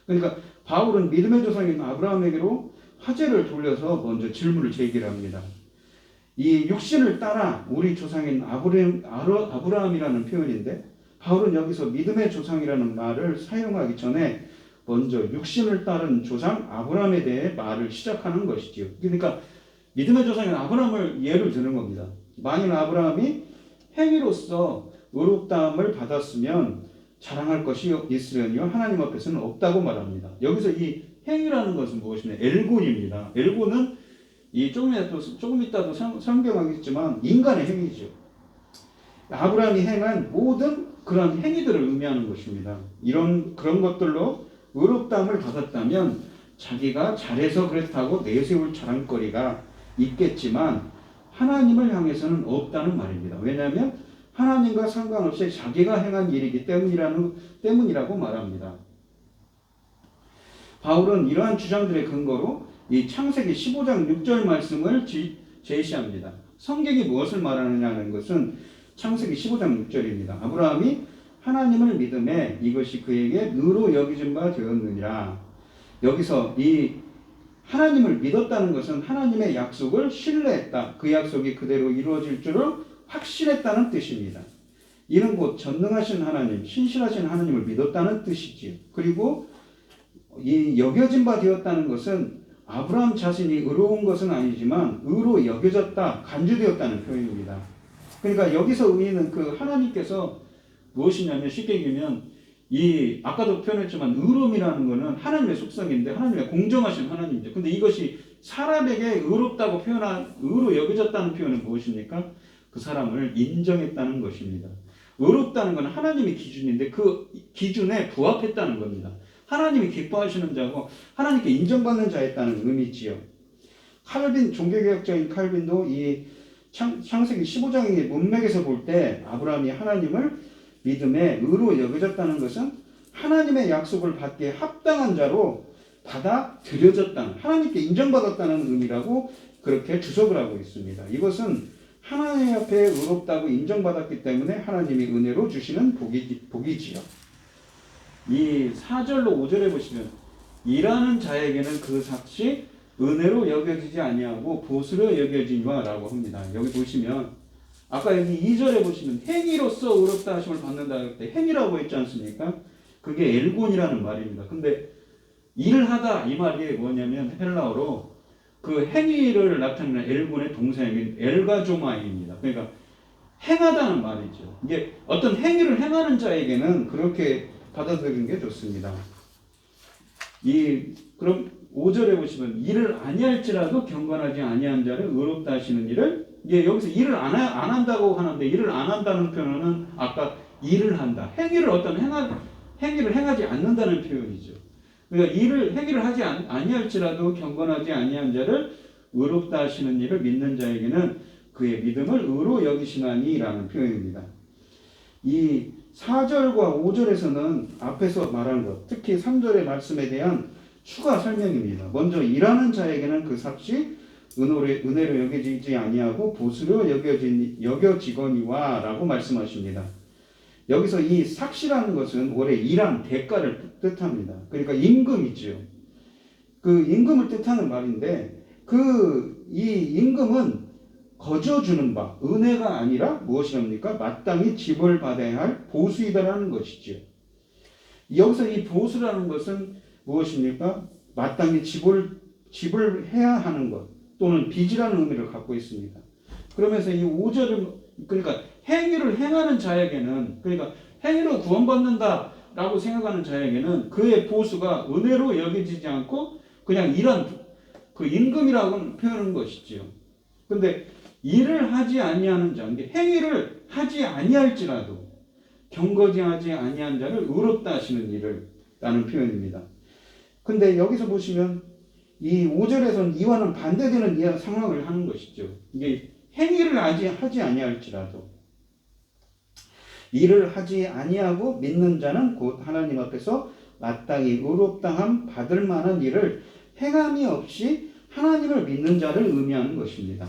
그러니까 바울은 믿음의 조상인 아브라함에게로 화제를 돌려서 먼저 질문을 제기를 합니다. 이 육신을 따라 우리 조상인 아브라함이라는 표현인데 바울은 여기서 믿음의 조상이라는 말을 사용하기 전에 먼저 육신을 따른 조상 아브라함에 대해 말을 시작하는 것이지요. 그러니까 믿음의 조상인 아브라함을 예를 드는 겁니다. 만일 아브라함이 행위로서 의롭다함을 받았으면 자랑할 것이 있으려니와 하나님 앞에서는 없다고 말합니다. 여기서 이 행위라는 것은 무엇이냐? 엘곤입니다. 엘곤은 이 조금 이따도 설명하겠지만 인간의 행위죠. 아브라함이 행한 모든 그런 행위들을 의미하는 것입니다. 그런 것들로 의롭다함을 받았다면 자기가 잘해서 그렇다고 내세울 자랑거리가 있겠지만 하나님을 향해서는 없다는 말입니다. 왜냐하면 하나님과 상관없이 자기가 행한 일이기 때문이라고 말합니다. 바울은 이러한 주장들의 근거로 이 창세기 15장 6절 말씀을 제시합니다. 성경이 무엇을 말하느냐는 것은 창세기 15장 6절입니다. 아브라함이 하나님을 믿음에 이것이 그에게 의로 여겨진 바 되었느니라. 여기서 이 하나님을 믿었다는 것은 하나님의 약속을 신뢰했다. 그 약속이 그대로 이루어질 줄을 확신했다는 뜻입니다. 이는 곧 전능하신 하나님, 신실하신 하나님을 믿었다는 뜻이지요. 그리고 이 여겨진 바 되었다는 것은 아브라함 자신이 의로운 것은 아니지만 의로 여겨졌다, 간주되었다는 표현입니다. 그러니까 여기서 의미는 그 하나님께서 무엇이냐면 쉽게 얘기하면 이 아까도 표현했지만 의로움이라는 것은 하나님의 속성인데 하나님의 공정하신 하나님이죠. 근데 이것이 사람에게 의롭다고 의로 여겨졌다는 표현은 무엇입니까? 그 사람을 인정했다는 것입니다. 의롭다는 것은 하나님의 기준인데 그 기준에 부합했다는 겁니다. 하나님이 기뻐하시는 자고 하나님께 인정받는 자였다는 의미지요. 종교개혁자인 칼빈도 이 창세기 15장의 문맥에서 볼 때 아브라함이 하나님을 믿음에 의로 여겨졌다는 것은 하나님의 약속을 받기에 합당한 자로 받아들여졌다는, 하나님께 인정받았다는 의미라고 그렇게 주석을 하고 있습니다. 이것은 하나님 앞에 의롭다고 인정받았기 때문에 하나님이 은혜로 주시는 복이지요. 이 4절로 5절에 보시면 일하는 자에게는 그 삭시 은혜로 여겨지지 아니하고 보수로 여겨지니와 라고 합니다. 여기 보시면 아까 여기 2절에 보시면 행위로서 의롭다 하심을 받는다 할 때 행위라고 했지 않습니까? 그게 엘곤이라는 말입니다. 근데 일을 하다 이 말이 뭐냐면 헬라어로 그 행위를 나타내는 엘곤의 동사인 엘가조마입니다. 그러니까 행하다는 말이죠. 이게 어떤 행위를 행하는 자에게는 그렇게 받아들이는 게 좋습니다. 그럼 5절에 보시면 일을 아니할지라도 경건하지 아니한 자를 의롭다 하시는 일을, 여기서 일을 안 한다고 하는데 일을 안 한다는 표현은 아까 일을 한다. 행위를 행하지 않는다는 표현이죠. 그러니까 행위를 하지 아니할지라도 경건하지 아니한 자를 의롭다 하시는 일을 믿는 자에게는 그의 믿음을 의로 여기시나니라는 표현입니다. 이 4절과 5절에서는 앞에서 말한 것, 특히 3절의 말씀에 대한 추가 설명입니다. 먼저 일하는 자에게는 그 삭시 은혜로 여겨지지 아니하고 보수로 여겨지거니와 라고 말씀하십니다. 여기서 이 삭시라는 것은 원래 일한 대가를 뜻합니다. 그러니까 임금이죠. 그 임금을 뜻하는 말인데 이 임금은 거저주는 바, 은혜가 아니라 무엇이랍니까? 마땅히 징벌 받아야 할 보수이다라는 것이죠. 여기서 이 보수라는 것은 무엇입니까? 마땅히 지불해야 하는 것 또는 빚이라는 의미를 갖고 있습니다. 그러면서 이 5절은 그러니까 행위를 행하는 자에게는, 그러니까 행위로 구원받는다라고 생각하는 자에게는 그의 보수가 은혜로 여겨지지 않고 그냥 일한 그 임금이라고 표현하는 것이지요. 근데 일을 하지 아니하는 자, 행위를 하지 아니할지라도 경거지하지 아니한 자를 의롭다 하시는 일을 라는 표현입니다. 근데 여기서 보시면 이 5절에서는 이와는 반대되는 상황을 하는 것이죠. 이게 행위를 하지 아니할지라도 일을 하지 아니하고 믿는 자는 곧 하나님 앞에서 마땅히 의롭다함 받을 만한 일을 행함이 없이 하나님을 믿는 자를 의미하는 것입니다.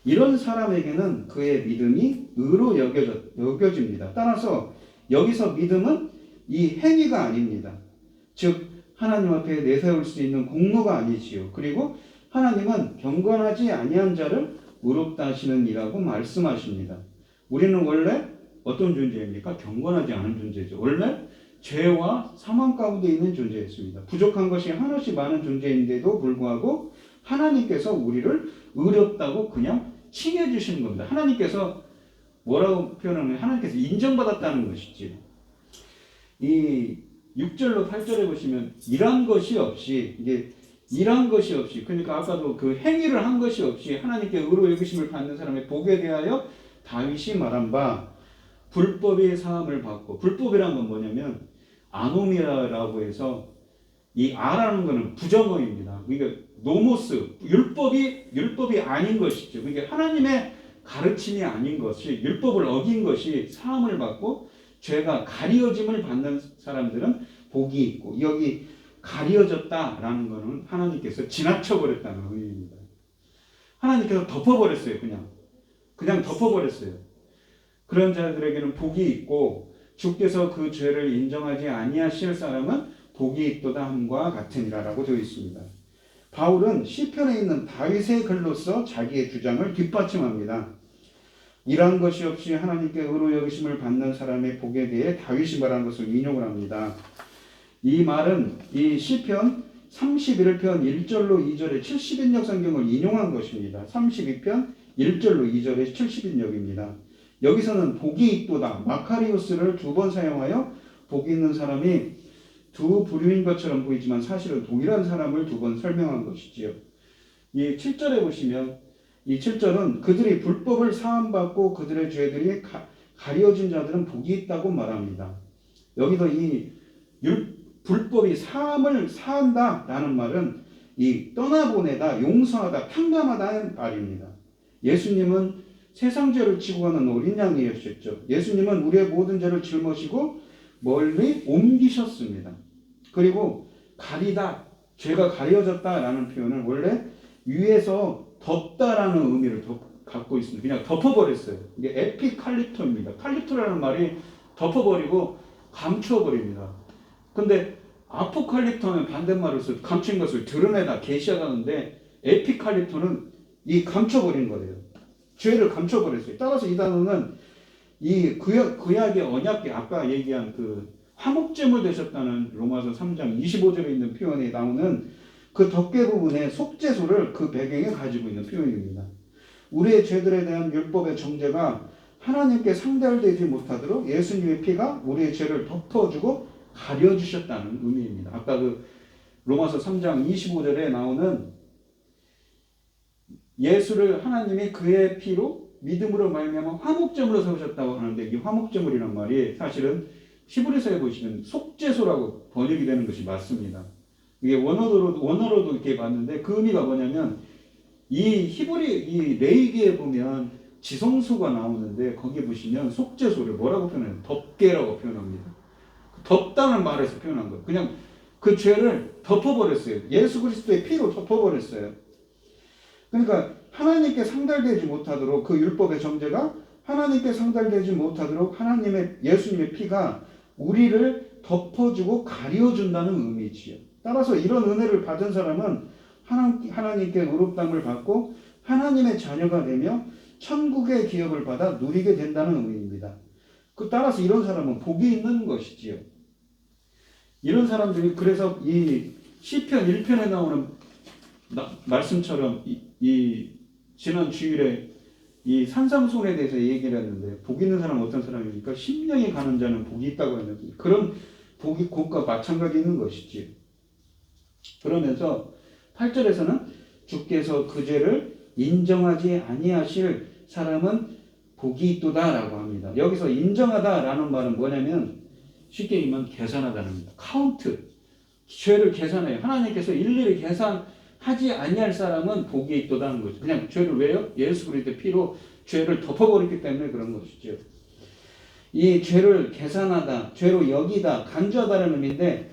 이런 사람에게는 그의 믿음이 의로 여겨집니다. 따라서 여기서 믿음은 이 행위가 아닙니다. 즉 하나님 앞에 내세울 수 있는 공로가 아니지요. 그리고 하나님은 경건하지 아니한 자를 의롭다 하시는 이라고 말씀하십니다. 우리는 원래 어떤 존재입니까? 경건하지 않은 존재죠. 원래 죄와 사망 가운데 있는 존재였습니다. 부족한 것이 하나씩 많은 존재인데도 불구하고 하나님께서 우리를 의롭다고 그냥 칭해 주시는 겁니다. 하나님께서 뭐라고 표현하면 하나님께서 인정받았다는 것이지. 이 6절로 8절에 보시면 일한 것이 없이 그러니까 아까도 그 행위를 한 것이 없이 하나님께 의로 여기심을 받는 사람의 복에 대하여 다윗이 말한 바 불법의 사함을 받고, 불법이란 건 뭐냐면 아노미라라고 해서 이 아라는 거는 부정어입니다. 그러니까 노모스, 율법이 아닌 것이죠. 그러니까 하나님의 가르침이 아닌 것이, 율법을 어긴 것이 사함을 받고 죄가 가리워짐을 받는 사람들은 복이 있고, 여기 가리워졌다라는 것은 하나님께서 지나쳐버렸다는 의미입니다. 하나님께서 덮어버렸어요. 그냥 덮어버렸어요. 그런 자들에게는 복이 있고, 주께서 그 죄를 인정하지 아니하실 사람은 복이 있도다 함과 같으니라라고 되어 있습니다. 바울은 시편에 있는 다윗의 글로서 자기의 주장을 뒷받침합니다. 일한 것이 없이 하나님께 의로 여기심을 받는 사람의 복에 대해 다윗이 말한 것을 인용을 합니다. 이 말은 이 시편 31편 1절로 2절의 70인역 성경을 인용한 것입니다. 32편 1절로 2절의 70인역입니다. 여기서는 복이 있도다, 마카리오스를 2번 사용하여 복이 있는 사람이 두 부류인 것처럼 보이지만 사실은 동일한 사람을 2번 설명한 것이지요. 이 7절에 보시면, 이 7절은 그들이 불법을 사함받고 그들의 죄들이 가려진 자들은 복이 있다고 말합니다. 여기도 이 불법이 사함을 사한다라는 말은 이 떠나보내다, 용서하다, 평감하다는 말입니다. 예수님은 세상 죄를 지고 가는 어린 양이셨죠. 예수님은 우리의 모든 죄를 짊어지고 멀리 옮기셨습니다. 그리고 가리다, 죄가 가려졌다라는 표현은 원래 위에서 덮다라는 의미를 갖고 있습니다. 그냥 덮어버렸어요. 이게 에피칼립토입니다. 칼립토라는 말이 덮어버리고 감춰버립니다. 근데 아포칼립토는 반대말로서 감춘 것을 드러내다, 계시하다는데 에피칼립토는 이 감춰버린 거예요. 죄를 감춰버렸어요. 따라서 이 단어는 이 구약의 언약궤, 아까 얘기한 그 화목제물 되셨다는 로마서 3장 25절에 있는 표현에 나오는 그 덮개 부분의 속죄소를 그 배경에 가지고 있는 표현입니다. 우리의 죄들에 대한 율법의 정죄가 하나님께 상달되지 못하도록 예수님의 피가 우리의 죄를 덮어주고 가려주셨다는 의미입니다. 아까 그 로마서 3장 25절에 나오는 예수를 하나님이 그의 피로 믿음으로 말미암아 화목제물로 세우셨다고 하는데, 이 화목제물이란 말이 사실은 히브리서에 보시면 속죄소라고 번역이 되는 것이 맞습니다. 이게 원어로도 이렇게 봤는데 그 의미가 뭐냐면, 이 레위기에 보면 지성소가 나오는데 거기 보시면 속죄소를 뭐라고 표현해요? 덮개라고 표현합니다. 덮다는 말에서 표현한 거예요. 그냥 그 죄를 덮어버렸어요. 예수 그리스도의 피로 덮어버렸어요. 그러니까 하나님께 상달되지 못하도록, 그 율법의 정죄가 하나님께 상달되지 못하도록 예수님의 피가 우리를 덮어주고 가려준다는 의미지요. 따라서 이런 은혜를 받은 사람은 하나님께 의롭다함을 받고 하나님의 자녀가 되며 천국의 기업을 받아 누리게 된다는 의미입니다. 따라서 이런 사람은 복이 있는 것이지요. 이런 사람들이, 그래서 이 시편 1편에 나오는 말씀처럼 이 지난 주일에 이 산삼손에 대해서 얘기를 했는데, 복 있는 사람은 어떤 사람입니까? 심령이 가는 자는 복이 있다고 했는데, 그런 복이 곧과 마찬가지 있는 것이지. 그러면서 8절에서는 주께서 그 죄를 인정하지 아니하실 사람은 복이 있도다라고 합니다. 여기서 인정하다라는 말은 뭐냐면 쉽게 얘기하면 계산하다는 겁니다. 카운트, 죄를 계산해요. 하나님께서 일일이 계산하지 아니할 사람은 복이 있도다는 거죠. 그냥 죄를 왜요? 예수 그리스도의 피로 죄를 덮어버렸기 때문에 그런 것이죠. 이 죄를 계산하다, 죄로 여기다, 간주하다는 의미인데,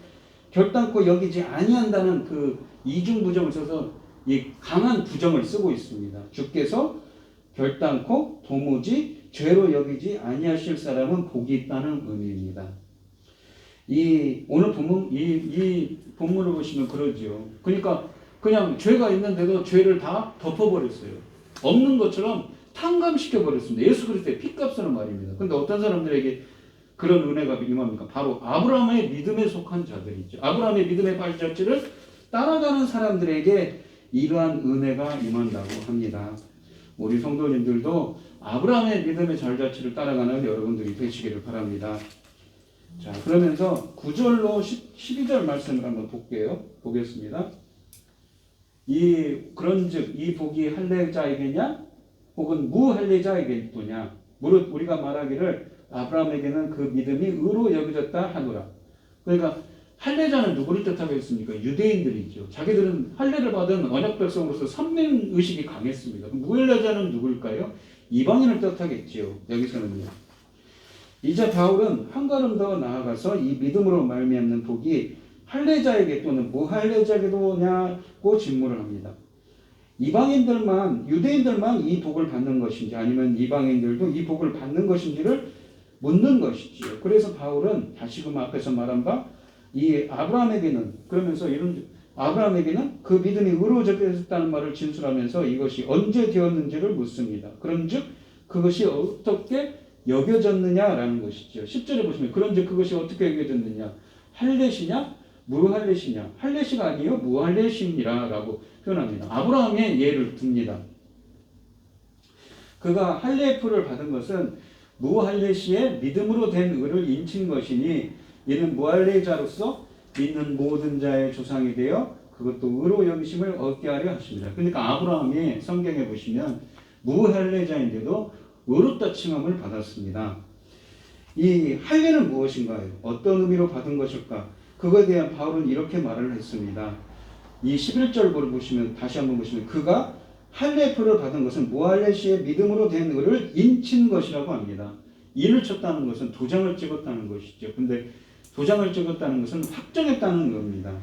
결단코 여기지 아니한다는 그 이중 부정을 써서 이 강한 부정을 쓰고 있습니다. 주께서 결단코 도무지 죄로 여기지 아니하실 사람은 복이 있다는 의미입니다. 오늘 본문, 이 본문을 보시면 그러죠. 그러니까 그냥 죄가 있는데도 죄를 다 덮어버렸어요. 없는 것처럼 탕감시켜 버렸습니다. 예수 그리스도의 피값으로 말입니다. 근데 어떤 사람들에게 그런 은혜가 임합니까? 바로 아브라함의 믿음에 속한 자들이죠. 아브라함의 믿음의 발자취를 따라가는 사람들에게 이러한 은혜가 임한다고 합니다. 우리 성도님들도 아브라함의 믿음의 발자취를 따라가는 여러분들이 되시기를 바랍니다. 자, 그러면서 9절로 12절 말씀을 한번 보겠습니다. 그런즉 이 복이 할례자에게냐 혹은 무할례자에게냐 무릇 우리가 말하기를 아브라함에게는 그 믿음이 의로 여겨졌다 하노라. 그러니까 할례자는 누구를 뜻하겠습니까? 유대인들이죠. 자기들은 할례를 받은 언약 백성으로서 선민 의식이 강했습니다. 무할례자는 누굴까요? 이방인을 뜻하겠지요. 여기서는요. 이제 바울은 한 걸음 더 나아가서 이 믿음으로 말미암는 복이 할례자에게 또는 무할례자에게도냐고 질문을 합니다. 이방인들만, 유대인들만 이 복을 받는 것인지 아니면 이방인들도 이 복을 받는 것인지를 묻는 것이지요. 그래서 바울은 다시금 앞에서 말한 바 이 아브라함에게는 그러면서 아브라함에게는 그 믿음이 의로워졌다는 말을 진술하면서 이것이 언제 되었는지를 묻습니다. 그런즉 그것이 어떻게 여겨졌느냐라는 것이죠. 10절에 보시면 그런즉 그것이 어떻게 여겨졌느냐 할례시냐 무할례시냐 할례시가 아니요 무할례시니라라고 표현합니다. 아브라함의 예를 듭니다. 그가 할례의 표를 받은 것은 무할례시의 믿음으로 된 의를 인친 것이니 이는 무할례자로서 믿는 모든 자의 조상이 되어 그것도 의로 여기심을 얻게 하려 하십니다. 그러니까 아브라함이 성경에 보시면 무할례자인데도 의롭다 칭함을 받았습니다. 이 할례는 무엇인가요? 어떤 의미로 받은 것일까? 그거에 대한 바울은 이렇게 말을 했습니다. 이 11절을 보시면 다시 한번 보시면 그가 할례표를 받은 것은 무할례시의 믿음으로 된 의를 인친 것이라고 합니다. 인을 쳤다는 것은 도장을 찍었다는 것이죠. 근데 도장을 찍었다는 것은 확정했다는 겁니다.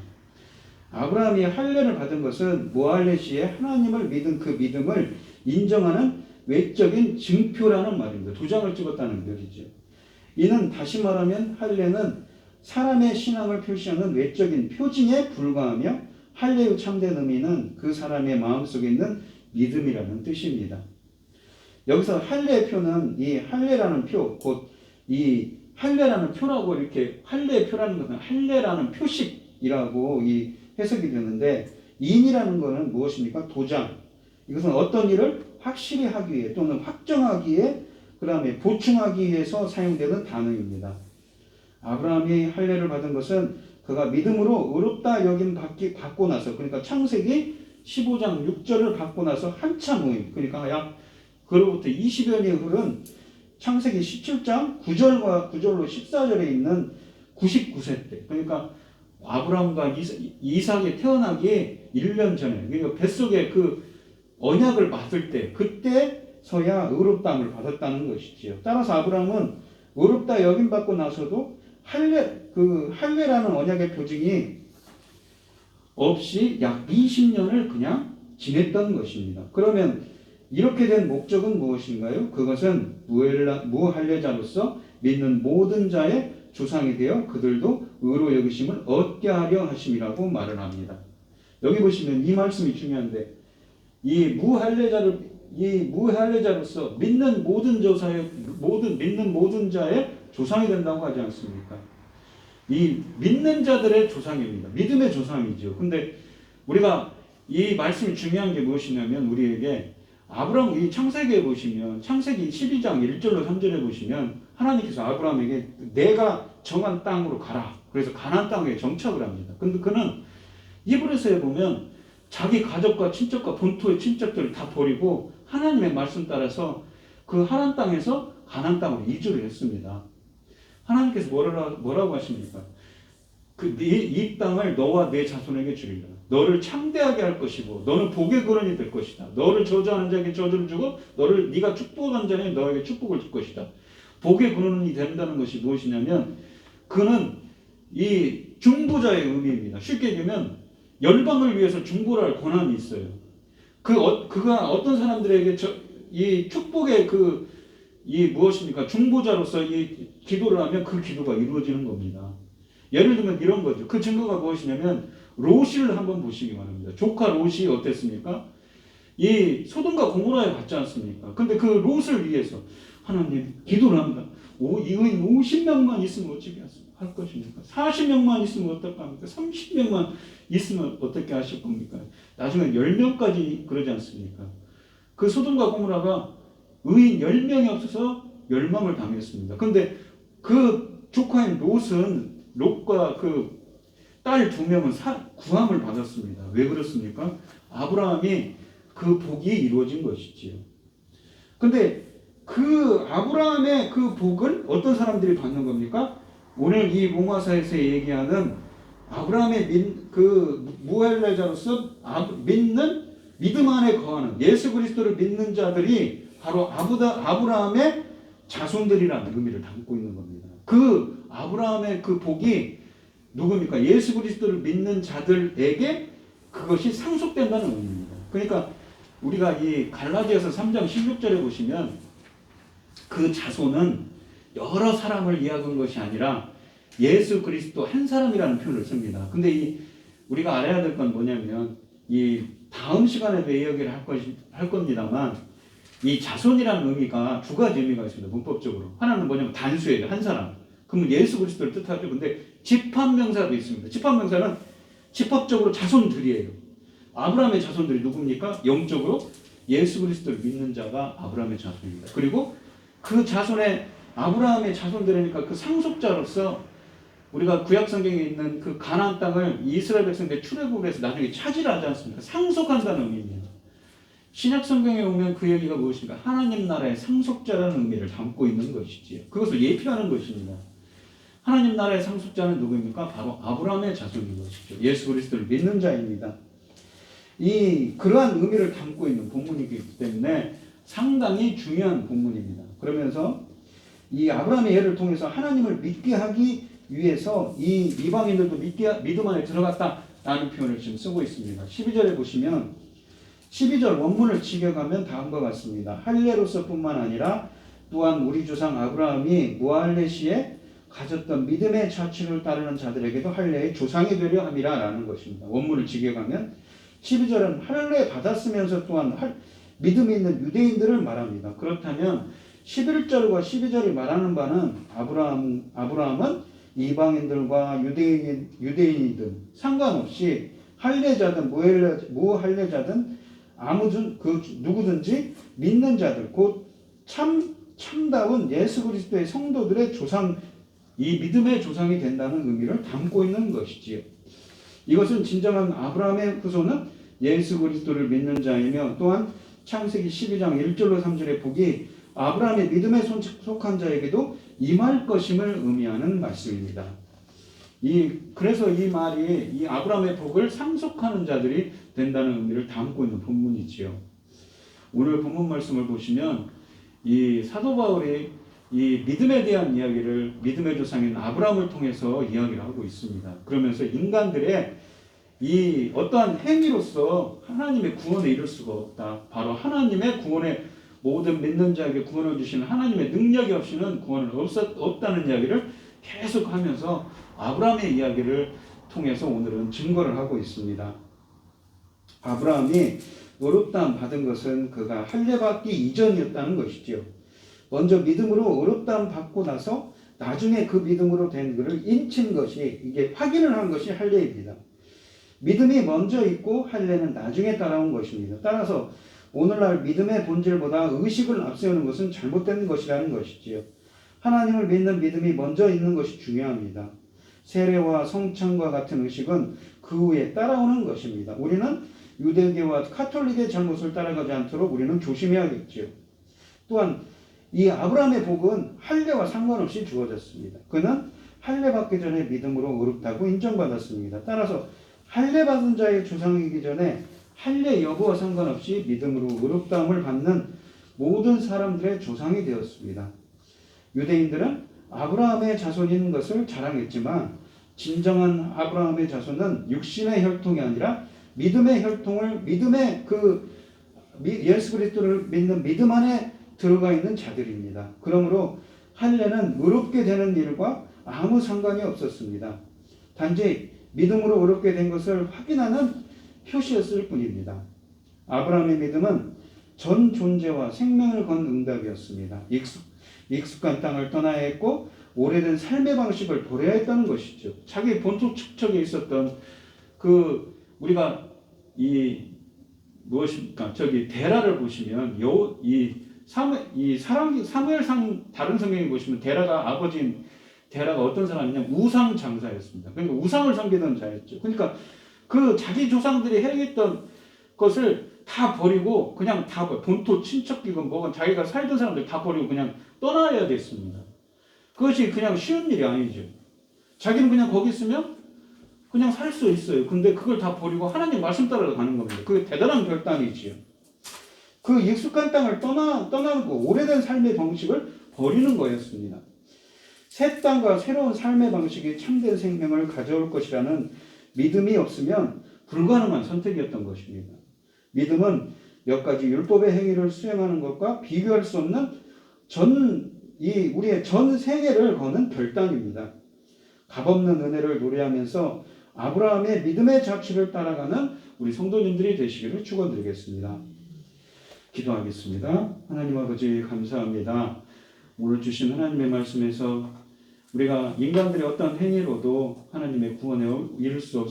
아브라함이 할례를 받은 것은 무할례시에 하나님을 믿은 그 믿음을 인정하는 외적인 증표라는 말입니다. 도장을 찍었다는 말이죠. 이는 다시 말하면 할례는 사람의 신앙을 표시하는 외적인 표징에 불과하며 할례의 참된 의미는 그 사람의 마음속에 있는 믿음이라는 뜻입니다. 여기서 할례의 표는 이 할례라는 표, 곧 이 할례라는 표라고 이렇게 할례의 표라는 것은 할례라는 표식이라고 이 해석이 되는데 인이라는 것은 무엇입니까? 도장. 이것은 어떤 일을 확실히 하기 위해 또는 확정하기 위해 그 다음에 보충하기 위해서 사용되는 단어입니다. 아브라함이 할례를 받은 것은 그가 믿음으로 의롭다 여김 받고 나서 그러니까 창세기 15장 6절을 받고 나서 한참 후임 그러니까 약 그로부터 20여 년이 흐른 창세기 17장 9절과 9절로 14절에 있는 99세 때 그러니까 아브라함과 이삭이 태어나기 1년 전에 그러니까 뱃속에 그 언약을 받을 때 그때서야 의롭다함을 받았다는 것이지요. 따라서 아브라함은 의롭다 여김 받고 나서도 할례라는 언약의 표징이 없이 약 20년을 그냥 지냈던 것입니다. 그러면 이렇게 된 목적은 무엇인가요? 그것은 무할례자로서 믿는 모든 자의 조상이 되어 그들도 의로 여기심을 얻게 하려 하심이라고 말을 합니다. 여기 보시면 이 말씀이 중요한데 이 무할례자로서 믿는 모든 자의 조상이 된다고 하지 않습니까? 이 믿는 자들의 조상입니다. 믿음의 조상이죠. 근데 우리가 이 말씀이 중요한 게 무엇이냐면 우리에게 아브라함 이 창세기에 보시면 창세기 12장 1절로 3절에 보시면 하나님께서 아브라함에게 내가 정한 땅으로 가라. 그래서 가나안 땅에 정착을 합니다. 근데 그는 히브리서에 보면 자기 가족과 친척과 본토의 친척들을 다 버리고 하나님의 말씀 따라서 그 하나안 땅에서 가나안 땅으로 이주를 했습니다. 하나님께서 뭐라고 하십니까? 이 땅을 너와 내 자손에게 주리라. 너를 창대하게 할 것이고 너는 복의 근원이 될 것이다. 너를 저주하는 자에게 저주를 주고 네가 축복한 자에게 너에게 축복을 줄 것이다. 복의 근원이 된다는 것이 무엇이냐면 그는 이 중보자의 의미입니다. 쉽게 얘기하면 열방을 위해서 중보를 할 권한이 있어요. 그가 어떤 사람들에게 이 축복의 이 무엇입니까? 중보자로서 이 기도를 하면 그 기도가 이루어지는 겁니다. 예를 들면 이런 거죠. 그 증거가 무엇이냐면 롯을 한번 보시기 바랍니다. 조카 롯이 어땠습니까? 이 소돔과 고모라에 갔지 않습니까? 근데 그 롯을 위해서 하나님 기도를 합니다. 이 의인 50명만 있으면 어떻게 할 것입니까? 40명만 있으면 어떨까 합니까? 30명만 있으면 어떻게 하실 겁니까? 나중에 10명까지 그러지 않습니까? 그 소돔과 고모라가 의인 10명이 없어서 멸망을 당했습니다. 근데 그 조카인 롯과 그 딸 2명은 구함을 받았습니다. 왜 그렇습니까? 아브라함이 그 복이 이루어진 것이지요. 근데 그 아브라함의 그 복을 어떤 사람들이 받는 겁니까? 오늘 이 로마서에서 얘기하는 아브라함의 무할례자로서 믿는 믿음 안에 거하는 예수 그리스도를 믿는 자들이 바로 아브라함의 자손들이라는 의미를 담고 있는 겁니다. 그 아브라함의 그 복이 누굽니까? 예수 그리스도를 믿는 자들에게 그것이 상속된다는 의미입니다. 그러니까 우리가 이 갈라디아서 3장 16절에 보시면 그 자손은 여러 사람을 이야기한 것이 아니라 예수 그리스도 한 사람이라는 표현을 씁니다. 근데 우리가 알아야 될 건 뭐냐면 이 다음 시간에도 이야기를 할 겁니다만 이 자손이라는 의미가 두 가지 의미가 있습니다. 문법적으로. 하나는 뭐냐면 단수예요. 한 사람. 그러면 예수 그리스도를 뜻하죠. 근데 집합명사도 있습니다. 집합명사는 집합적으로 자손들이에요. 아브라함의 자손들이 누굽니까? 영적으로 예수 그리스도를 믿는 자가 아브라함의 자손입니다. 그리고 그 자손의 아브라함의 자손들이니까 그 상속자로서 우리가 구약 성경에 있는 그 가나안 땅을 이스라엘 백성들이 출애굽을 해서 나중에 차지하지 않습니까? 상속한다는 의미입니다. 신약 성경에 오면 그 얘기가 무엇인가? 하나님 나라의 상속자라는 의미를 담고 있는 것이지요. 그것을 예표하는 것입니다. 하나님 나라의 상속자는 누구입니까? 바로 아브라함의 자손인 것이죠. 예수 그리스도를 믿는 자입니다. 그러한 의미를 담고 있는 본문이기 때문에 상당히 중요한 본문입니다. 그러면서 이 아브라함의 예를 통해서 하나님을 믿게 하기 위해서 이 이방인들도 믿음 안에 들어갔다라는 표현을 지금 쓰고 있습니다. 12절에 보시면 12절 원문을 직역하면 다음과 같습니다. 할례로서 뿐만 아니라 또한 우리 조상 아브라함이 무할례 시에 가졌던 믿음의 자취를 따르는 자들에게도 할례의 조상이 되려 함이라 라는 것입니다. 원문을 직역하면 12절은 할례 받았으면서 또한 믿음이 있는 유대인들을 말합니다. 그렇다면 11절과 12절이 말하는 바는 아브라함은 이방인들과 유대인이든 상관없이 할례자든 무할례자든 누구든지 믿는 자들 곧 참다운 예수 그리스도의 성도들의 조상, 이 믿음의 조상이 된다는 의미를 담고 있는 것이지요. 이것은 진정한 아브라함의 후손은 예수 그리스도를 믿는 자이며 또한 창세기 12장 1절로 3절의 복이 아브라함의 믿음에 속한 자에게도 임할 것임을 의미하는 말씀입니다. 그래서 이 말이 이 아브라함의 복을 상속하는 자들이 된다는 의미를 담고 있는 본문이지요. 오늘 본문 말씀을 보시면 이 사도 바울이 이 믿음에 대한 이야기를 믿음의 조상인 아브라함을 통해서 이야기를 하고 있습니다. 그러면서 인간들의 이 어떠한 행위로서 하나님의 구원에 이를 수가 없다. 바로 하나님의 구원에 모든 믿는 자에게 구원을 주시는 하나님의 능력이 없이는 구원은 없다는 이야기를 계속하면서 아브라함의 이야기를 통해서 오늘은 증거를 하고 있습니다. 아브라함이 의롭다함 받은 것은 그가 할례 받기 이전이었다는 것이죠. 먼저 믿음으로 의롭다함 받고 나서 나중에 그 믿음으로 된 그를 인친 것이 이게 확인을 한 것이 할례입니다. 믿음이 먼저 있고 할례는 나중에 따라온 것입니다. 따라서 오늘날 믿음의 본질보다 의식을 앞세우는 것은 잘못된 것이라는 것이지요. 하나님을 믿는 믿음이 먼저 있는 것이 중요합니다. 세례와 성찬과 같은 의식은 그 후에 따라오는 것입니다. 우리는 유대교와 카톨릭의 잘못을 따라가지 않도록 우리는 조심해야겠지요. 또한 이 아브라함의 복은 할례와 상관없이 주어졌습니다. 그는 할례 받기 전에 믿음으로 의롭다고 인정받았습니다. 따라서 할례 받은 자의 조상이기 전에 할례 여부와 상관없이 믿음으로 의롭다함을 받는 모든 사람들의 조상이 되었습니다. 유대인들은 아브라함의 자손인 것을 자랑했지만 진정한 아브라함의 자손은 육신의 혈통이 아니라 믿음의 혈통을 예수 그리스도를 믿는 믿음 안에 들어가 있는 자들입니다. 그러므로 할례는 의롭게 되는 일과 아무 상관이 없었습니다. 단지 믿음으로 의롭게 된 것을 확인하는 표시였을 뿐입니다. 아브라함의 믿음은 전 존재와 생명을 건 응답이었습니다. 익숙한 땅을 떠나야 했고 오래된 삶의 방식을 버려야 했다는 것이죠. 자기 본토 축척에 있었던 우리가 무엇입니까? 데라를 보시면 사무엘상 다른 성경에 보시면 아버지인 데라가 어떤 사람이냐면 우상 장사였습니다. 그러니까 우상을 섬기던 자였죠. 그러니까 자기 조상들이 행했던 것을 다 버리고 그냥 본토 친척이건 뭐건 자기가 살던 사람들 다 버리고 그냥 떠나야 됐습니다. 그것이 그냥 쉬운 일이 아니죠. 자기는 그냥 거기 있으면 그냥 살 수 있어요. 근데 그걸 다 버리고 하나님 말씀 따라 가는 겁니다. 그게 대단한 결단이지요. 그 익숙한 땅을 떠나고 오래된 삶의 방식을 버리는 거였습니다. 새 땅과 새로운 삶의 방식이 참된 생명을 가져올 것이라는 믿음이 없으면 불가능한 선택이었던 것입니다. 믿음은 몇 가지 율법의 행위를 수행하는 것과 비교할 수 없는 우리의 전 생애를 거는 결단입니다. 값없는 은혜를 노래하면서 아브라함의 믿음의 자취를 따라가는 우리 성도님들이 되시기를 축원드리겠습니다. 기도하겠습니다. 하나님 아버지 감사합니다. 오늘 주신 하나님의 말씀에서 우리가 인간들의 어떤 행위로도 하나님의 구원에 이룰 수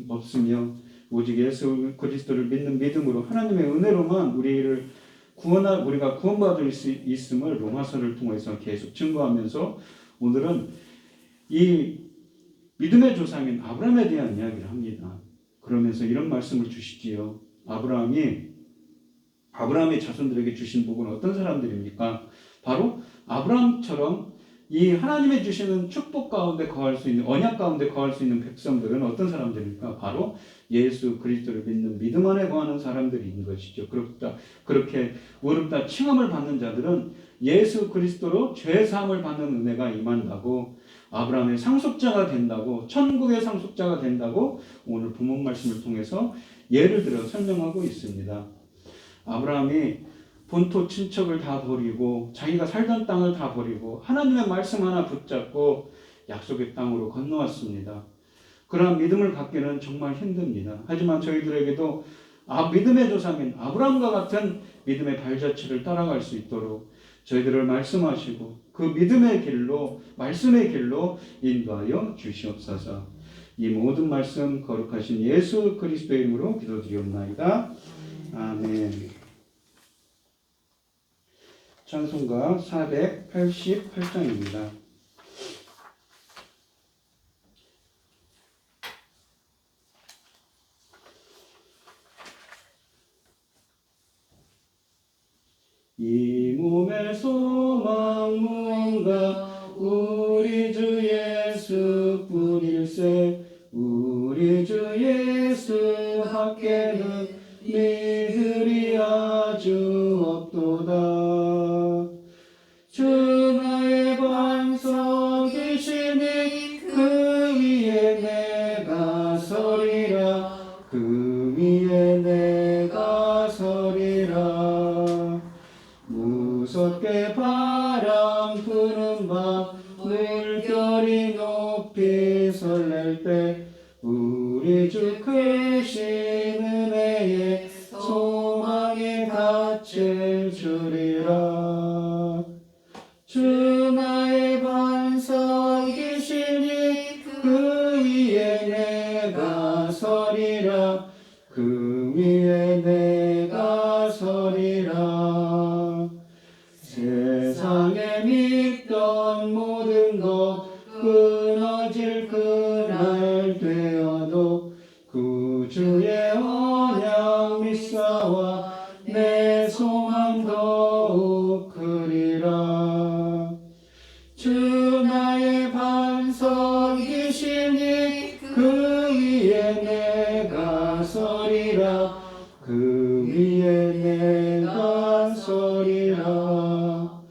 없으며 오직 예수 그리스도를 믿는 믿음으로 하나님의 은혜로만 우리가 구원받을 수 있음을 로마서를 통해서 계속 증거하면서 오늘은 이 믿음의 조상인 아브라함에 대한 이야기를 합니다. 그러면서 이런 말씀을 주시지요. 아브라함의 자손들에게 주신 복은 어떤 사람들입니까? 바로 아브라함처럼 이 하나님의 주시는 축복 가운데 거할 수 있는 언약 가운데 거할 수 있는 백성들은 어떤 사람들입니까? 바로 예수 그리스도를 믿는 믿음 안에 거하는 사람들인 것이죠. 그렇게 의롭다 칭함을 받는 자들은 예수 그리스도로 죄 사함을 받는 은혜가 임한다고 아브라함의 상속자가 된다고 천국의 상속자가 된다고 오늘 본문 말씀을 통해서 예를 들어 설명하고 있습니다. 아브라함이 본토 친척을 다 버리고 자기가 살던 땅을 다 버리고 하나님의 말씀 하나 붙잡고 약속의 땅으로 건너왔습니다. 그러한 믿음을 갖기는 정말 힘듭니다. 하지만 저희들에게도 믿음의 조상인 아브라함과 같은 믿음의 발자취를 따라갈 수 있도록 저희들을 말씀하시고 그 믿음의 길로 말씀의 길로 인도하여 주시옵소서. 이 모든 말씀 거룩하신 예수 그리스도의 이름으로 기도드리옵나이다. 아멘. 찬송가 488장입니다. 이 몸의 소망 무언가 우리 주 예수뿐일세. 우리 주 예수 밖에는 믿으리 아주 없도다. 주 나의 반석이시니 그 위에 내가 서리라. 그 위에 내가 서리라. 무섭게 바람 부는 밤 물결이 높이 설렐 때 우리 주 크신 은혜에 소망에 갇힐 줄이라. 주 나의 반석이시니 그 위에 내가 서리라. 그 위에 내가 서리라. 세상에 믿던 모든 것 끊어질 그날 되어도 구주의 언약 믿사와 내 소망 더욱 크리라. 주 나의 반석이시니 그 위에 내가 서리라. 그 위에 내가 서리라.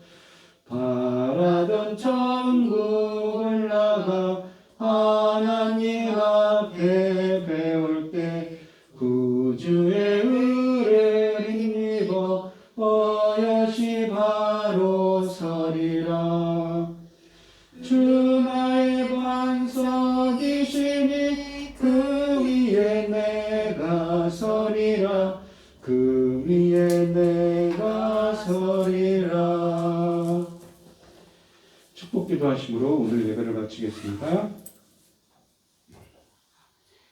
바라던 천국을 나가 하나님 앞에 배울 때 구주의 의를 힘입어 어여시 바로 서리라. 주 나의 반석이 기도하심으로 오늘 예배를 마치겠습니다.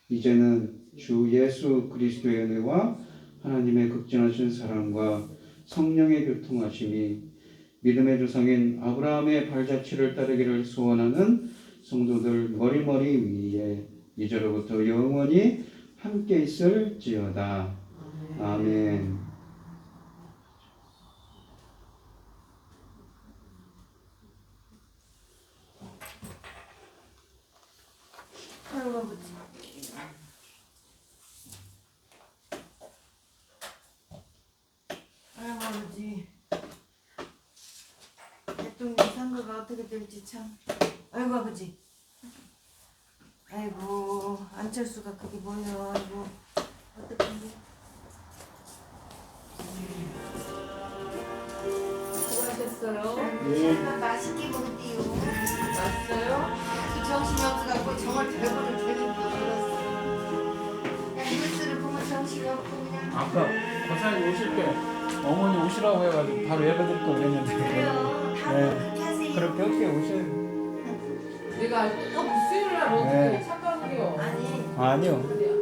이제는 주 예수 그리스도의 은혜와 하나님의 극진하신 사랑과 성령의 교통하심이 믿음의 조상인 아브라함의 발자취를 따르기를 소원하는 성도들 머리머리 위에 이제로부터 영원히 함께 있을지어다. 아멘. 아이고 아버지. 아이고 아버지. 대통령 선거가 어떻게 될지 참. 아이고 아버지. 아이고 안철수가 그게 뭐야. 아이고 어떡하지. 수고하셨어요. 아이고 맛있게 먹었대요. 맛있어요? 정신이 없어갖고 정말 배부를 배부르게 먹었어. 그냥 뉴스를 보면 정신이 없고 그냥. 아까 거사님 오실 때 어머니 오시라고 해가지고 바로 예배 드릴 걸 그랬는데. 그래요. 다음에 네. 그렇게 하세요. 그렇게 어떻게 오셔요? 내가 또 수요일 날 어떻게 네. 착각을요? 아니. 아니요. 그래.